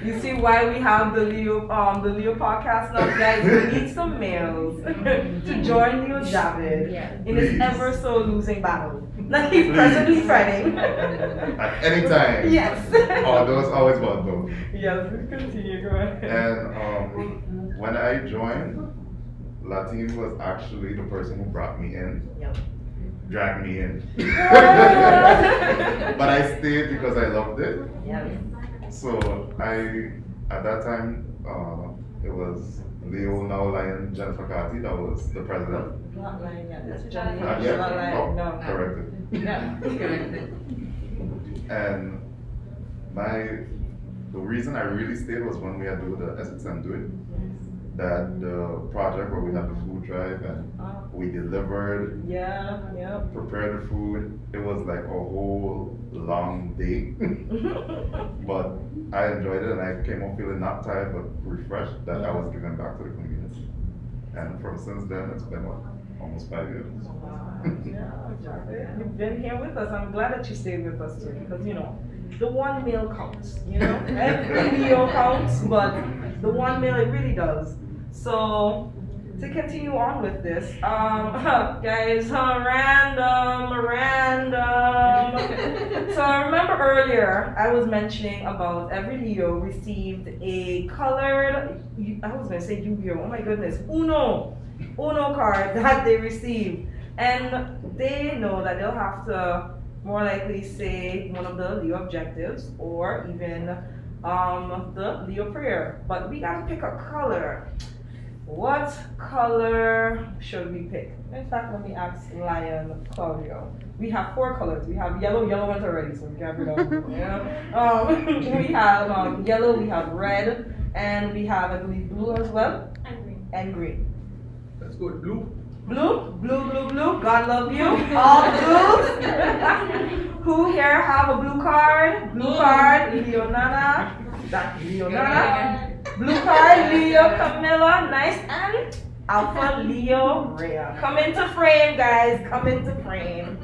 You see why we have the Leo podcast now, guys. We need some males to join Leo Javed in his Please. ever so losing battle that he's presently fighting. At any time. Yes. Oh, there was always one though. Yes, please continue. Go ahead. And when I joined, Latin was actually the person who brought me in, dragged me in. But I stayed because I loved it. So at that time, it was Leo, now Lion, Jennifer Carty, that was the president. Not lying yet. That's Not Jennifer. yet? Not lying. Oh, No. corrected. And the reason I really stayed was when we had to do the Essex and Do It. That the project where we had the food drive and we delivered, prepared the food. It was like a whole long day. But I enjoyed it and I came home feeling not tired but refreshed that I was giving back to the community. And from since then, it's been what, almost 5 years. You've been here with us. I'm glad that you stayed with us too, because the one meal counts. Every meal counts, but the one meal, it really does. So to continue on with this, guys, random. So I remember earlier I was mentioning about every Leo received a colored, I was gonna say Yu-Gi-Oh, oh my goodness, Uno card that they received. And they know that they'll have to more likely say one of the Leo objectives or even the Leo prayer. But we gotta pick a color. What color should we pick? In fact, let me ask Lion Claudio. We have 4 colors. We have yellow went already, so we can't read out. We have yellow, we have red, and we have, I believe, blue as well. And green. Let's go with blue. Blue. God love you. All blues. Who here have a blue card? Blue card, Leonana. That's Leonana. Blue card, Leo Camilla. Nice. And Alpha Leo Rhea. Come into frame, guys. Come into frame.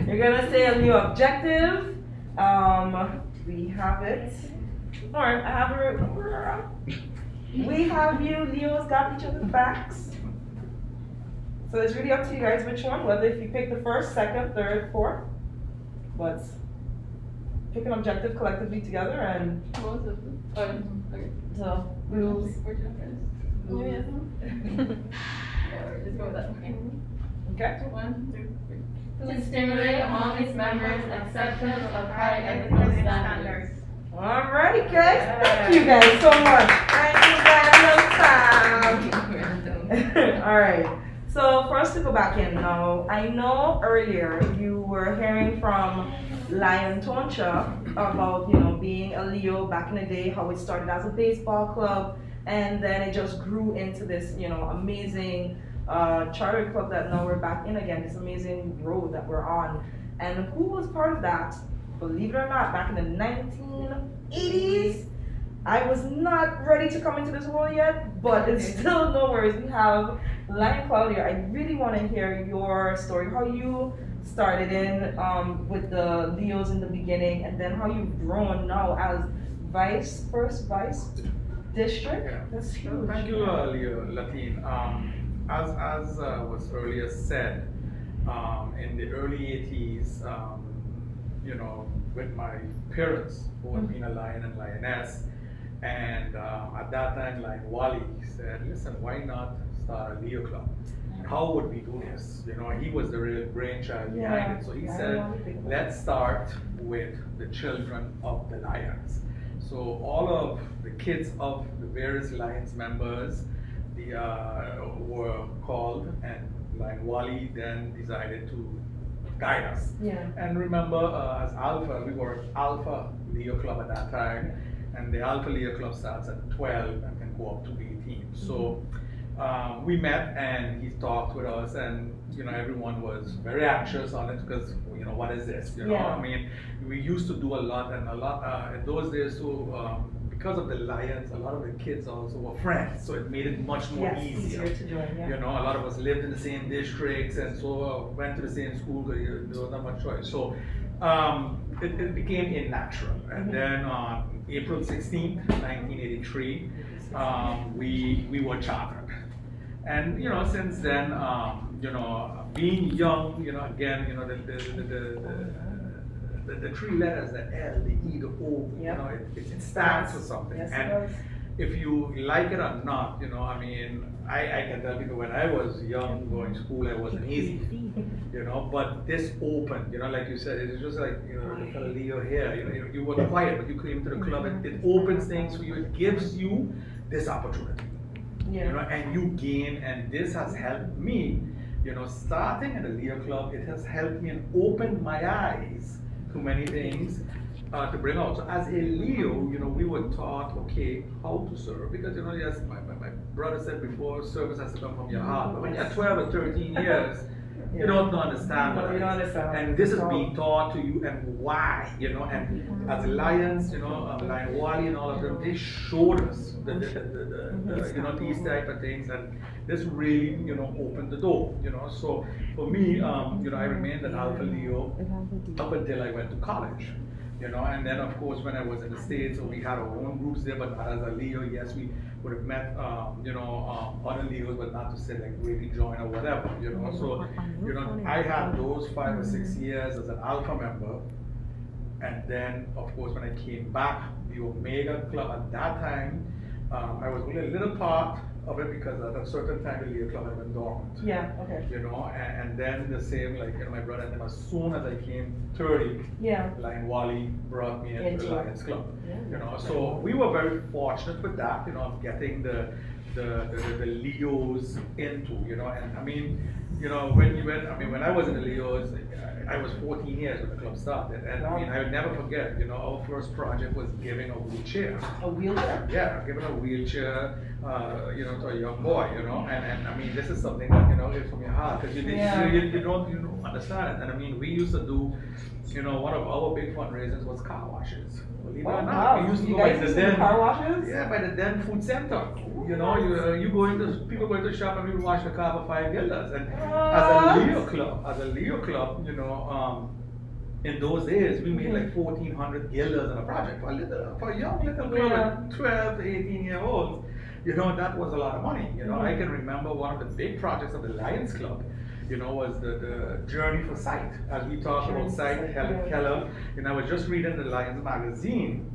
You're gonna say a Leo objective. We have it. Alright, I have it. We have you, Leo's got each other's backs. So it's really up to you guys which one, whether if you pick the first, second, third, fourth. But pick an objective collectively together and so blues. Let's go with that. Okay. 1, 2, 3. To stimulate among its members acceptance of high ethical standards. Alright, guys. Thank you guys so much. Thank you guys. Alright. So for us to go back in now, I know earlier you were hearing from Lion Toncha about being a Leo back in the day, how it started as a baseball club, and then it just grew into this amazing charter club that now we're back in again, this amazing road that we're on. And who was part of that? Believe it or not, back in the 1980s, I was not ready to come into this world yet, but it's still no worries. We have Lion Claudia. I really want to hear your story, how you started in with the Leos in the beginning, and then how you've grown now as first vice district? Yeah. That's huge. Thank you, Leo Latin. As was earlier said, in the early 80s, you know, with my parents who had been a lion and lioness, and at that time, like Wally said, listen, why not start a Leo club? And how would we do this? You know, he was the real brainchild behind it. So he said, let's start with the children of the lions. So all of the kids of the various Lions members were called, and Lion Wally then decided to guide us. Yeah. And remember, as Alpha, we were Alpha Leo Club at that time, and the Alpha Leo Club starts at 12 and can go up to 18. So we met, and he talked with us, and you know, everyone was very anxious on it because, you know, what is this? You know, Yeah. I mean, we used to do a lot in those days. So because of the Lions, a lot of the kids also were friends, so it made it much more easier. To join. Yeah. You know, a lot of us lived in the same districts, and so went to the same school. There was not much choice. So it became a natural. And then on April 16th, 1983, we were chartered. And you know, since then, you know, being young, you know, again, you know, the three letters, the L, the E, the O, you know, it stands for something. Yes, and it does. if you like it or not, you know, I mean, I can tell people when I was young going to school, it wasn't easy, you know, but this opened, you know, like you said, it's just like, you know, the fellow Leo here, you know, you were quiet, but you came to the club, it opens things for you, it gives you this opportunity. Yeah. You know, and you gain, and this has helped me, you know, starting at the Leo Club, it has helped me and opened my eyes to many things to bring out. So as a Leo, you know, we were taught, okay, how to serve, because, you know, yes, my brother said before, service has to come from your heart, but when you're 12 or 13 years, you don't understand what you it don't is. understand. And this is being taught to you, and why, you know, and as Lions, you know, Lion Wally and all of them, they showed us the you know, these type of things, and this really, you know, opened the door, you know. So for me, you know, I remained an Alpha Leo up until I went to college. You know, and then of course when I was in the States, so we had our own groups there, but not as a Leo. Yes, we would have met, you know, other Leos, but not to say like really join or whatever, you know. So, you know, I had those 5 or 6 years as an Alpha member, and then of course when I came back, the Omega Club at that time, I was only a little part of it because at a certain time the Leo Club had been dormant. Yeah, okay. You know, and then the same, like, you know, my brother, and then as soon as I came 30, Lion Wally brought me into the Lions Club. You know, so we were very fortunate with that, you know, of getting the Leos into, you know, and I mean, you know, when I was in the Leos, I was 14 years when the club started, and I mean, I would never forget, you know, our first project was giving a wheelchair. A wheelchair? Yeah, giving a wheelchair, you know, to a young boy, you know, and I mean, this is something that, you know, is from your heart, because you don't understand it, and I mean, we used to do, you know, one of our big fundraisers was car washes. Believe it or not, we used to go by the Den. Car washes? Yeah, by the Den Food Center. You know, you go into, people go into the shop and we would wash the car for $5. And as a Leo club, you know, in those days we made like 1,400 guilders in a project for a young little club with 12 to 18-year-olds. You know, that was a lot of money. You know, I can remember one of the big projects of the Lions Club, you know, was the Journey for Sight. As we talk about sight, Helen Keller, and I was just reading the Lions magazine,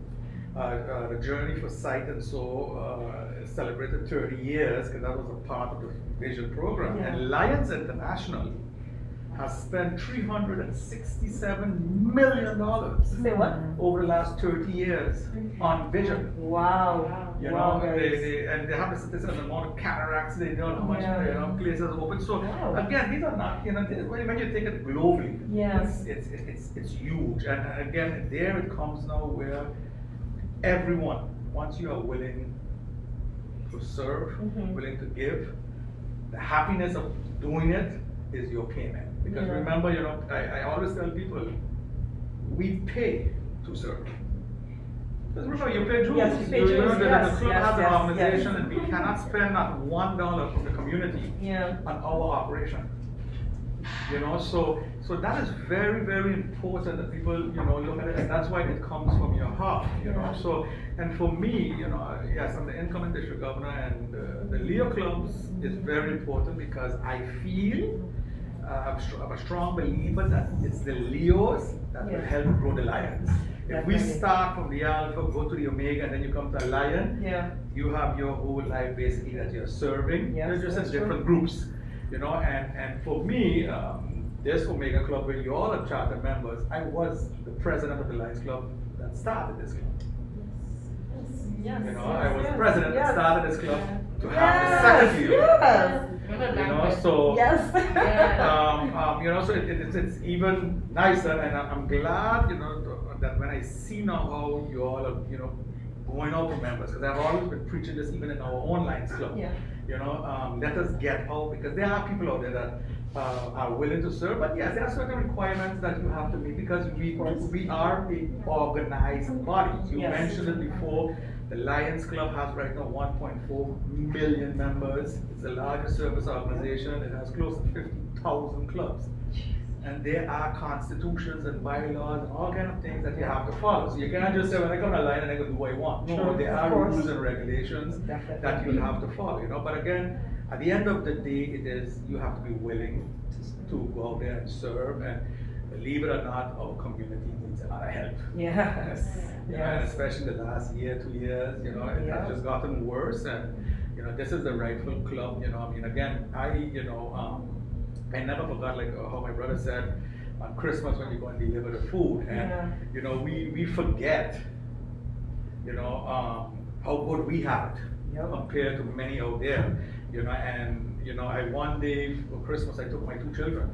the Journey for Sight, and so celebrated 30 years, because that was a part of the vision program. And Lions International has spent $367 million over the last 30 years on vision. Wow. You know, they have the statistics on the amount of cataracts they know, how much you know, places open. So again, these are not, you know, when you take it globally, it's huge. And again, there it comes now where everyone, once you are willing to serve, willing to give, the happiness of doing it is your payment. Because remember, you know, I always tell people, we pay to serve. Because remember, you pay dues. Yes, you pay dues. The club has an organization, and we cannot spend not $1 from the community on our operation. You know, so So that is very, very important that people, look at it, and that's why it comes from your heart, So, and for me, yes, I'm the incoming district governor, and the Leo clubs is very important because I feel, I'm a strong believer that it's the Leos that will help grow the Lions. If we start from the Alpha, go to the Omega, and then you come to a Lion, you have your whole life basically that you're serving. You're just in different groups, and for me, this Omega Club, where you all are charter members, I was the president of the Lions Club that started this club. I was president that started this club to have the second year. So so it's even nicer, and I'm glad, that when I see now how you all are, going out to members, because I've always been preaching this even in our own Lions Club. Let us get out, because there are people out there that are willing to serve, but yes, there are certain requirements that you have to meet, because we are a organized body. You mentioned it before. The Lions Club has right now 1.4 million members. It's the largest service organization. It has close to 50,000 clubs. And there are constitutions and bylaws and all kind of things that you have to follow. So you cannot just say, when I come to line and I go do what I want. No, there are rules and regulations that you have to follow. But again, at the end of the day, you have to be willing to go out there and serve. And believe it or not, our community needs a lot of help. And especially the last year, 2 years, it has just gotten worse. And this is the rightful club. Again, I never forgot, like how my brother said, on Christmas when you go and deliver the food, and we forget, how good we have it compared to many out there, and I one day for Christmas I took my 2 children.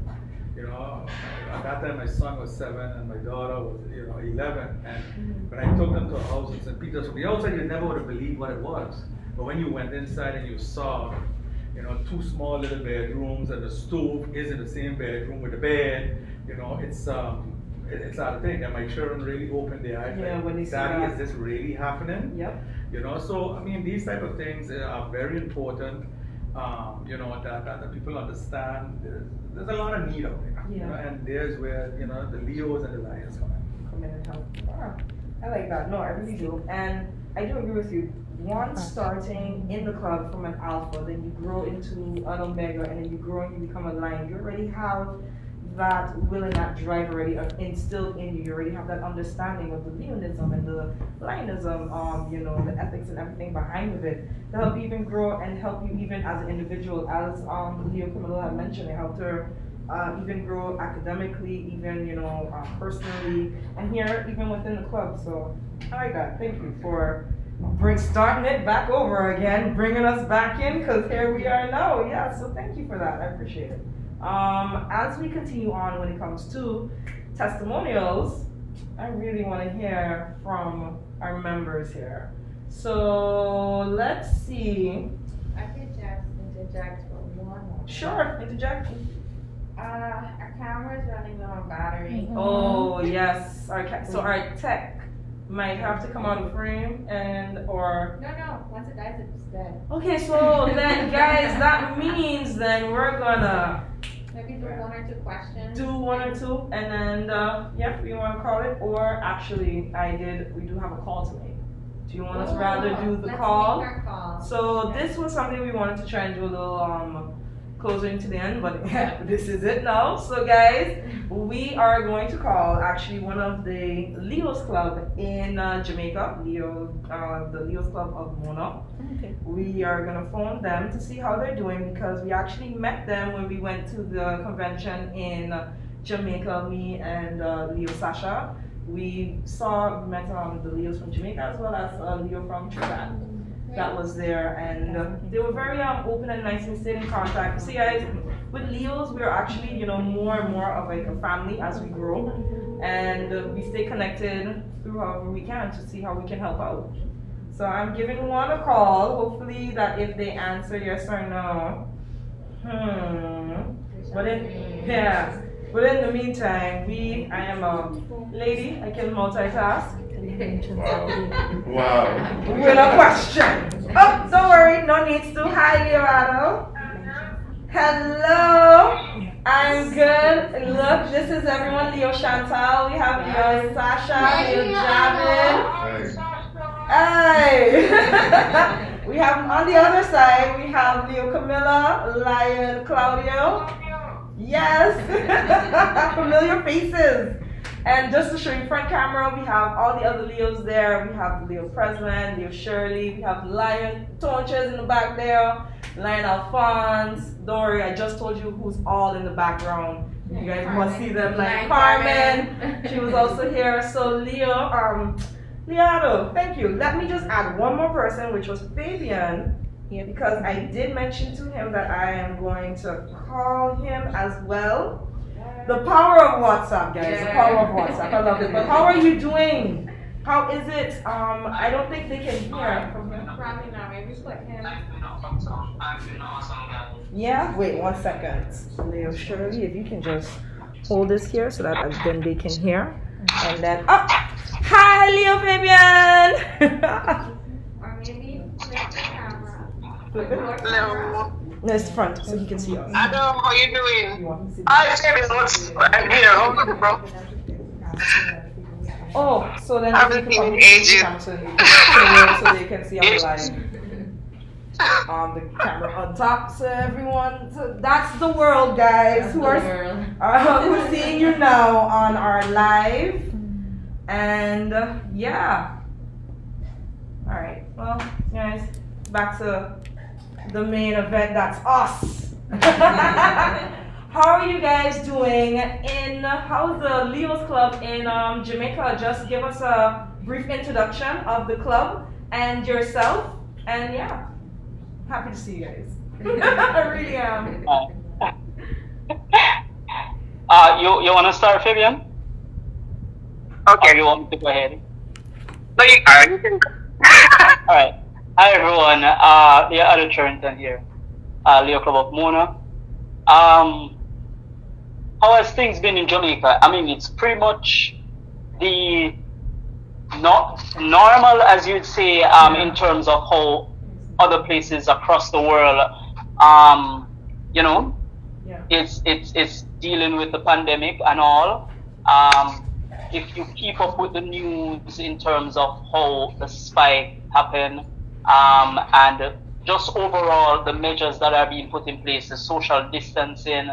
At that time my son was 7 and my daughter was 11, and when I took them to a house in St. Peter's, from the outside you never would have believed what it was, but when you went inside and you saw 2 small little bedrooms, and the stove is in the same bedroom with the bed. It's out of thing. And my children really opened their eyes. When they Daddy, is this really happening? So I mean, these type of things are very important. That people understand. There's a lot of need out there. And there's where the Leos and the Lions come in and help. Wow. I like that. No, I really do. And I do agree with you. Once starting in the club from an alpha, then you grow into an omega, and then you grow and you become a lion. You already have that will and that drive already instilled in you. You already have that understanding of the leonism and the lionism, the ethics and everything behind it to help you even grow and help you even as an individual. As Leo Camilo had mentioned, it helped her even grow academically, even personally, and here even within the club. So I like that. Thank you for starting it back over again, bringing us back in, because here we are now. So thank you for that. I appreciate it. As we continue on when it comes to testimonials, I really want to hear from our members here. So let's see. I could just interject for one. Sure, interject. Our camera's running low on battery. Oh yes, our tech might have to come out of frame or no, once it dies it's dead. Okay, so then guys, that means then we're gonna maybe do 1 or 2 questions. Do 1 or 2, and then we want to call it, or actually we do have a call to make. Do you want us rather do the call? Let's make our call. So this was something we wanted to try and do a little closer to the end, but this is it now. So guys, we are going to call actually one of the Leo's Club in Jamaica, the Leo's Club of Mona. Okay. We are gonna phone them to see how they're doing, because we actually met them when we went to the convention in Jamaica, me and Leo Sasha. We met the Leos from Jamaica as well as Leo from Trinidad. That was there, and they were very open and nice. We stayed in contact. See guys, with Leos we're actually more and more of like a family as we grow, and we stay connected through however we can to see how we can help out. So I'm giving one a call, hopefully that if they answer yes or no. But in the meantime, I am a lady, I can multitask. Wow. With a question. Oh, don't worry, no needs to. Hi, Leonardo. Hello. I'm good. Look, this is everyone. Leo Chantal. We have Leo Sasha, Leo Javin. Hey! We have on the other side, we have Leo Camilla, Lion Claudio. Yes! Familiar faces. And just to show you front camera, we have all the other Leos there. We have Leo President, Leo Shirley, we have Lion Torches in the back there, Lion Alphonse, Dory. I just told you who's all in the background. You guys must see them, like Carmen. She was also here. So Leo, Leonardo, thank you. Let me just add one more person, which was Fabian, because I did mention to him that I am going to call him as well. The power of WhatsApp, guys. The power of WhatsApp. I love it. But how are you doing? How is it? I don't think they can hear from here. Probably not. Maybe put him. Yeah? Wait 1 second. Leo Shirley, if you can just hold this here so that then they can hear. And then, oh! Hi, Leo Fabian! Or maybe flip the camera. Hello. No, it's front, so he can see us. Hello, how you doing? Hi, Fabian, I'm here. Hold on, bro. Oh, so then I'm they looking ages. so they can see us live. The camera on top, so everyone, so that's the world, guys, who's seeing you now on our live. And yeah. All right, well, guys, back to the main event. That's us. How are you guys doing? How's the Leo's Club in Jamaica? Just give us a brief introduction of the club and yourself. And yeah, happy to see you guys. I really am. You want to start, Fabian? Okay. Or you want me to go ahead? No, you can. All right. Hi everyone. Yeah, Adam Charrington here. Leo Club of Mona. How has things been in Jamaica? I mean, it's pretty much the not normal, as you'd say, in terms of how other places across the world, you know, it's dealing with the pandemic and all. If you keep up with the news in terms of how the spike happened, and just overall the measures that are being put in place, the social distancing,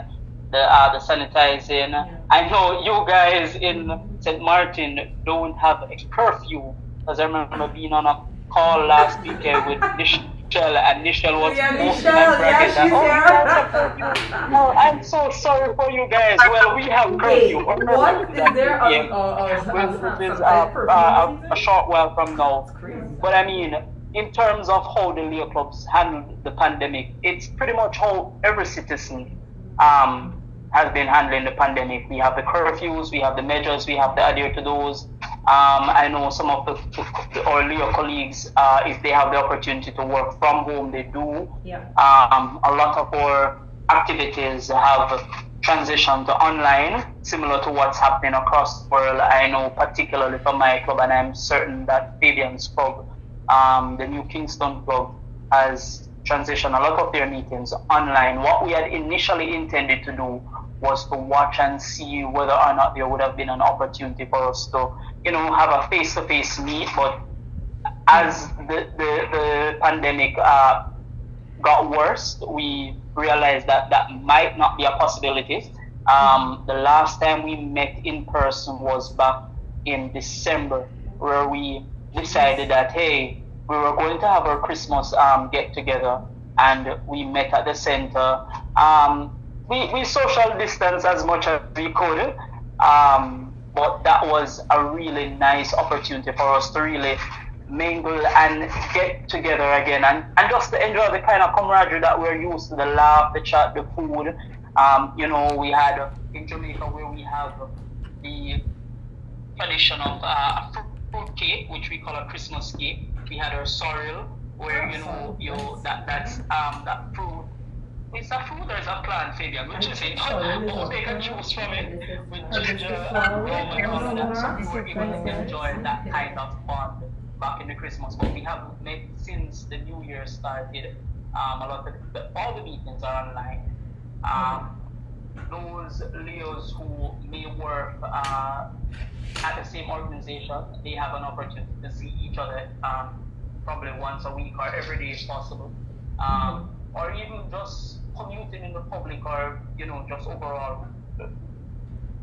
the sanitizing. I know you guys in St. Martin don't have a curfew, because I remember being on a call last weekend with Michelle, and Michelle was posting and bragging that, oh, you guys have curfew. No, I'm so sorry for you guys. Well, we have curfew. What is there which is a short while from now. But I mean, in terms of how the Leo clubs handled the pandemic, it's pretty much how every citizen has been handling the pandemic. We have the curfews, we have the measures, we have to adhere to those. I know some of our Leo colleagues, if they have the opportunity to work from home, they do. Yeah. A lot of our activities have transitioned to online, similar to what's happening across the world. I know particularly for my club, and I'm certain that Fabian's club, the New Kingston Club, has transitioned a lot of their meetings online. What we had initially intended to do was to watch and see whether or not there would have been an opportunity for us to, you know, have a face-to-face meet. But as the pandemic got worse, we realized that that might not be a possibility. The last time we met in person was back in December, where we decided that, hey, we were going to have our Christmas get together, and we met at the center. We social distance as much as we could, but that was a really nice opportunity for us to really mingle and get together again, and just to enjoy the kind of camaraderie that we're used to, the laugh, the chat, the food. You know, we had in Jamaica where we have the tradition of a fruit cake, which we call a Christmas cake. We had our sorrel, where that's that fruit. Is that fruit or is that plant, Fabian? Which is it? But they can choose from it with ginger and rum and all of that. So we were able to enjoy that kind of fun back in the Christmas. But we haven't met since the New Year started. A lot of all the meetings are online. those Leos who may work at the same organization, they have an opportunity to see each other probably once a week or every day if possible. Or even just commuting in the public or, just overall.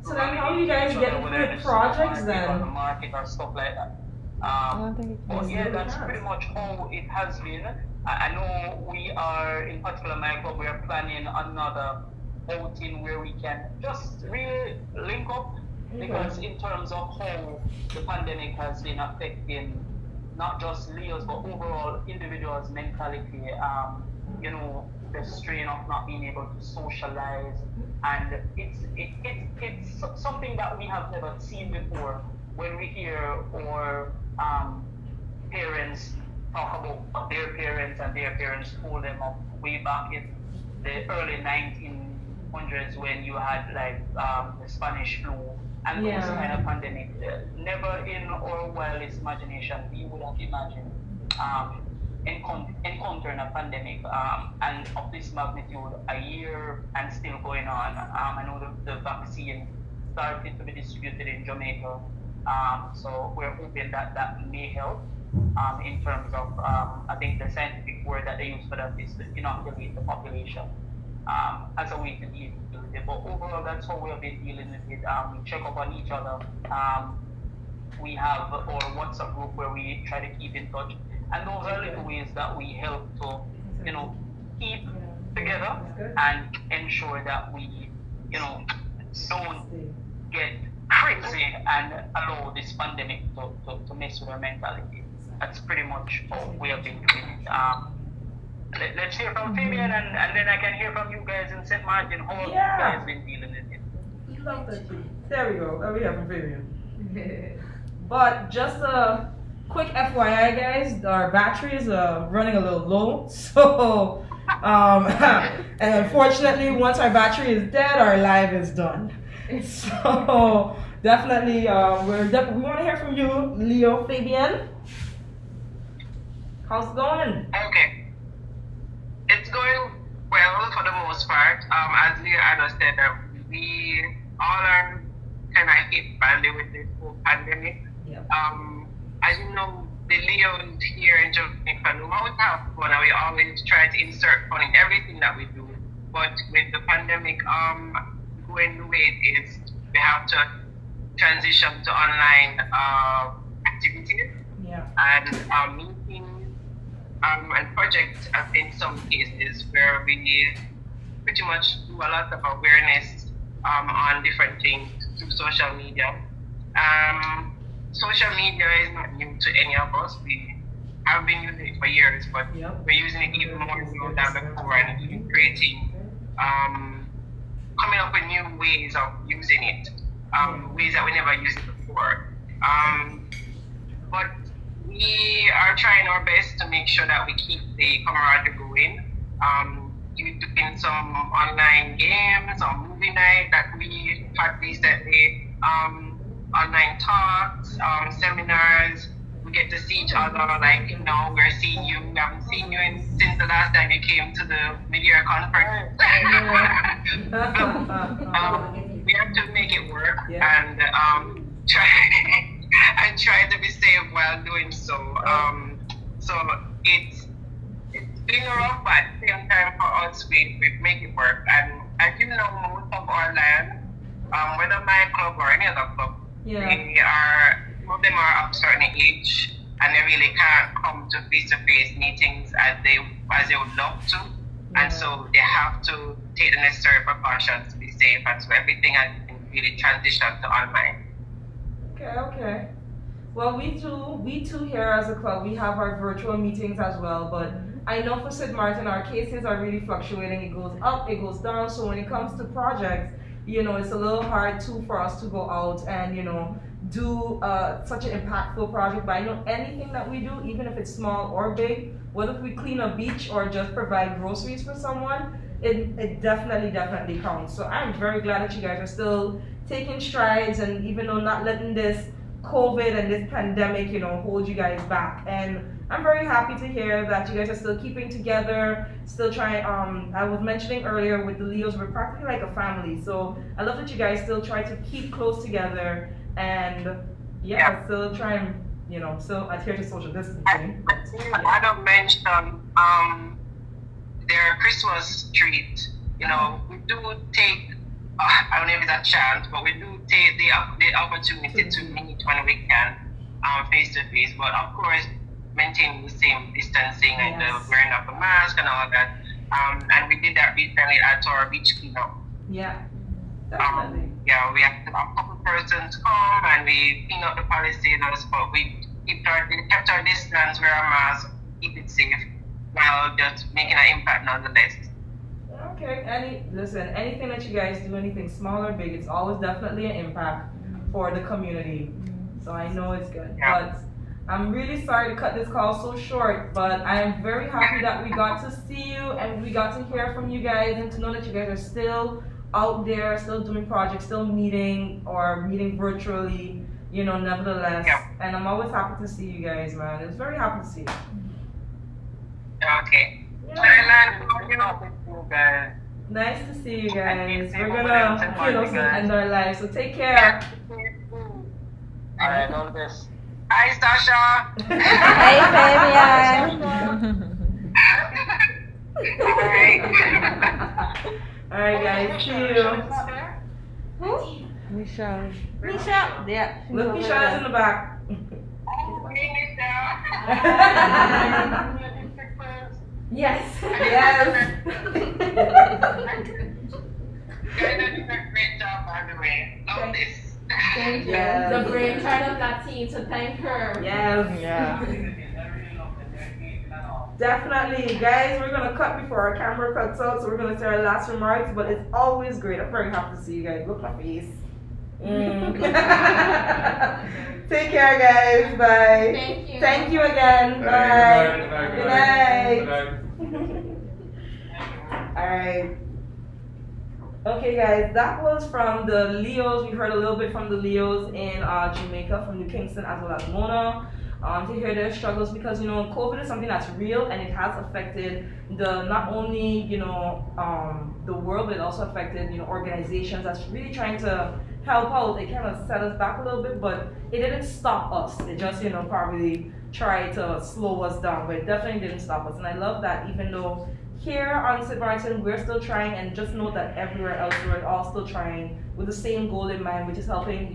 So then how are you guys getting through projects then? On the market or stuff like that. But yeah, that's pretty much how it has been. I know we are, in particular my club, we are planning another outing where we can just really link up, because in terms of how the pandemic has been affecting not just Leos but overall individuals' mentality, the strain of not being able to socialize, and it's something that we have never seen before when we hear our parents talk about their parents and their parents pulled them up way back in the early 1900s when you had like the Spanish flu and those kind of pandemic. Never in our wildest imagination we would have imagined encountering a pandemic and of this magnitude a year and still going on. I know the vaccine started to be distributed in Jamaica, so we're hoping that may help in terms of I think the scientific word that they use for that is to inoculate the population as a way to deal with it. But overall, that's how we have been dealing with it. We check up on each other. We have our WhatsApp group where we try to keep in touch, and those are little ways that we help to, keep together and ensure that we, don't get crazy and allow this pandemic to mess with our mentality. That's pretty much how we have been doing it. Let's hear from Fabian, and then I can hear from you guys in St. Maarten. How have you guys been dealing with it? Love that. There we go. We have from Fabian. But just a quick FYI, guys, our battery is running a little low. So, and unfortunately, once our battery is dead, our live is done. So, definitely, we want to hear from you, Leo Fabian. How's it going? Okay. It's going well for the most part. As Leo understood, we all are kind of hit badly with this whole pandemic. As you know, the Leos here in Jamaica, no matter how fun, we always try to insert fun in everything that we do. But with the pandemic going the way it is, we have to transition to online activities and meetings and projects in some cases where we pretty much do a lot of awareness on different things through social media. Social media is not new to any of us. We have been using it for years, but we're using it even more so than before, and creating, coming up with new ways of using it, ways that we never used it before. But we are trying our best to make sure that we keep the camaraderie going. You're doing some online games or movie night that we had recently. Online talks, seminars. We get to see each other. Like, we're seeing you. We haven't seen you since the last time you came to the mid-year conference. We have to make it work and try to be safe while doing so. So it's been rough, but at the same time for us, we make it work. And as you know, most of our land, whether my club or any other club, some of them are of certain age and they really can't come to face-to-face meetings as they would love to. And so they have to take the necessary precautions to be safe. And so everything has been really transitioned to online. Okay. Well, we too here as a club, we have our virtual meetings as well, but I know for Sint Maarten, our cases are really fluctuating. It goes up, it goes down. So when it comes to projects, it's a little hard too for us to go out and, do such an impactful project. But I know anything that we do, even if it's small or big, whether if we clean a beach or just provide groceries for someone, it definitely counts. So I'm very glad that you guys are still taking strides, and even though not letting this COVID and this pandemic, hold you guys back. And I'm very happy to hear that you guys are still keeping together, still trying. I was mentioning earlier with the Leos, we're practically like a family. So I love that you guys still try to keep close together and still try and still adhere to social distancing. I don't mention their Christmas treat. We do take. I don't know if it's a chance, but we do take the opportunity to meet when we can, face to face. But of course, maintaining the same distancing and the wearing of the mask and all that. And we did that recently at our beach cleanup. Yeah, definitely. We had a couple persons come and we clean up the palisades, but we kept our distance, wear our mask, keep it safe, while just making an impact nonetheless. Okay, anything that you guys do, anything small or big, it's always definitely an impact for the community. So I know it's good. But I'm really sorry to cut this call so short, but I am very happy that we got to see you and we got to hear from you guys and to know that you guys are still out there, still doing projects, still meeting virtually, nevertheless. And I'm always happy to see you guys, man. It's very happy to see you. Okay. Nice to see you guys. We're gonna, end our lives. So take care. Alright, all this. Hi, Sasha. Hey, Fabian. Alright, guys. See you. Michelle. Yeah. Look, Michelle's in the back. Yes. Yes. Great job, by the way. Love this. Thank you. Yes. The brainchild of that team, so thank her. Yes. Yeah. Definitely, guys. We're gonna cut before our camera cuts out, so we're gonna say our last remarks. But it's always great. I'm very happy to see you guys. Look at my face. Take care, guys. Bye. Thank you. Thank you again. Bye. Good night. All right. Okay, guys, that was from the Leos. We heard a little bit from the Leos in Jamaica, from New Kingston, as well as Mona, to hear their struggles, because COVID is something that's real and it has affected not only the world, but it also affected organizations that's really trying to help out. It kind of set us back a little bit, but it didn't stop us. It just probably tried to slow us down, but it definitely didn't stop us. And I love that even though here on Sint Maarten, we're still trying, and just know that everywhere else we're all still trying with the same goal in mind, which is helping,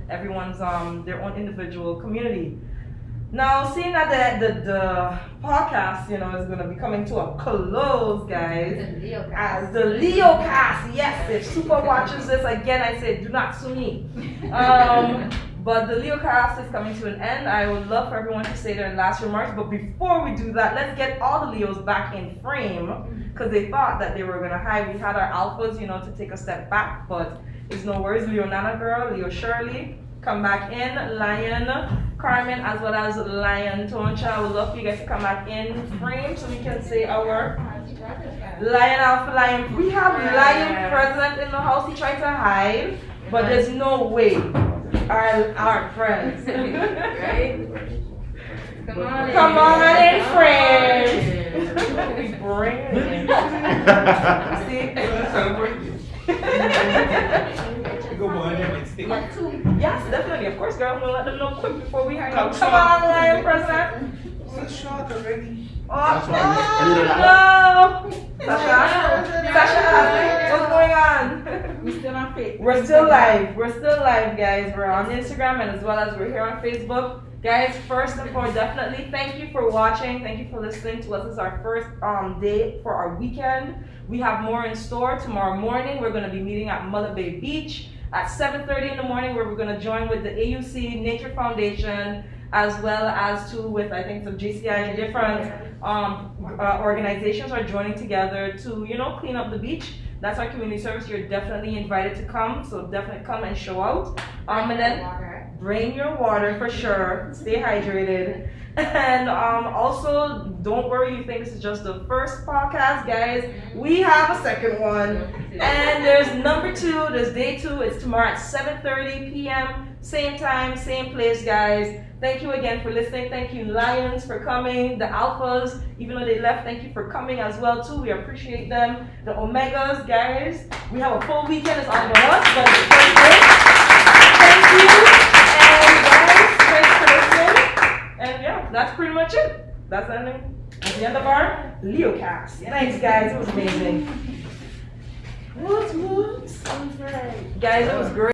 everyone's their own individual community. Now, seeing that the podcast, is going to be coming to a close, guys. As the Leo cast, yes. If Super watches this again, I say do not sue me. But the Leo cast is coming to an end. I would love for everyone to say their last remarks. But before we do that, let's get all the Leos back in frame, because they thought that they were going to hide. We had our alphas, to take a step back, but it's no worries. Leo Nana Girl, Leo Shirley, come back in. Lion Carmen, as well as Lion Toncha. I would love for you guys to come back in frame so we can say our Lion Alpha Lion. We have Lion present in the house. He tried to hide, but there's no way. Our friends. Right? Come on in, friends. We bring it in. Yes, definitely. Of course, girl. We'll let them know quick before we hang out. Come on, Lion President. So short already. Oh, no! Sasha, what's going on? We're still on Facebook. We're still live. We're still live, guys. We're on Instagram, and as well as we're here on Facebook. Guys, first and foremost, definitely thank you for watching. Thank you for listening to us. This is our first day for our weekend. We have more in store. Tomorrow morning, we're going to be meeting at Mullet Bay Beach at 7:30 in the morning, where we're going to join with the AUC Nature Foundation, as well as with I think some JCI and different organizations are joining together to clean up the beach. That's our community service. You're definitely invited to come, so definitely come and show out. And then bring your water for sure. Stay hydrated. And also, don't worry, you think this is just the first podcast, guys. We have a second one. And there's number 2, there's day 2. It's tomorrow at 7:30 p.m. same time, same place, guys. Thank you again for listening. Thank you, Lions, for coming. The Alphas, even though they left, thank you for coming as well, too. We appreciate them. The Omegas, guys. We have a full weekend. It's all about us, but it's very good. Thank you. And guys, thanks for listening. And yeah, that's pretty much it. That's the end of our LeoCast. Thanks, guys. It was amazing. Woods. Guys, it was great.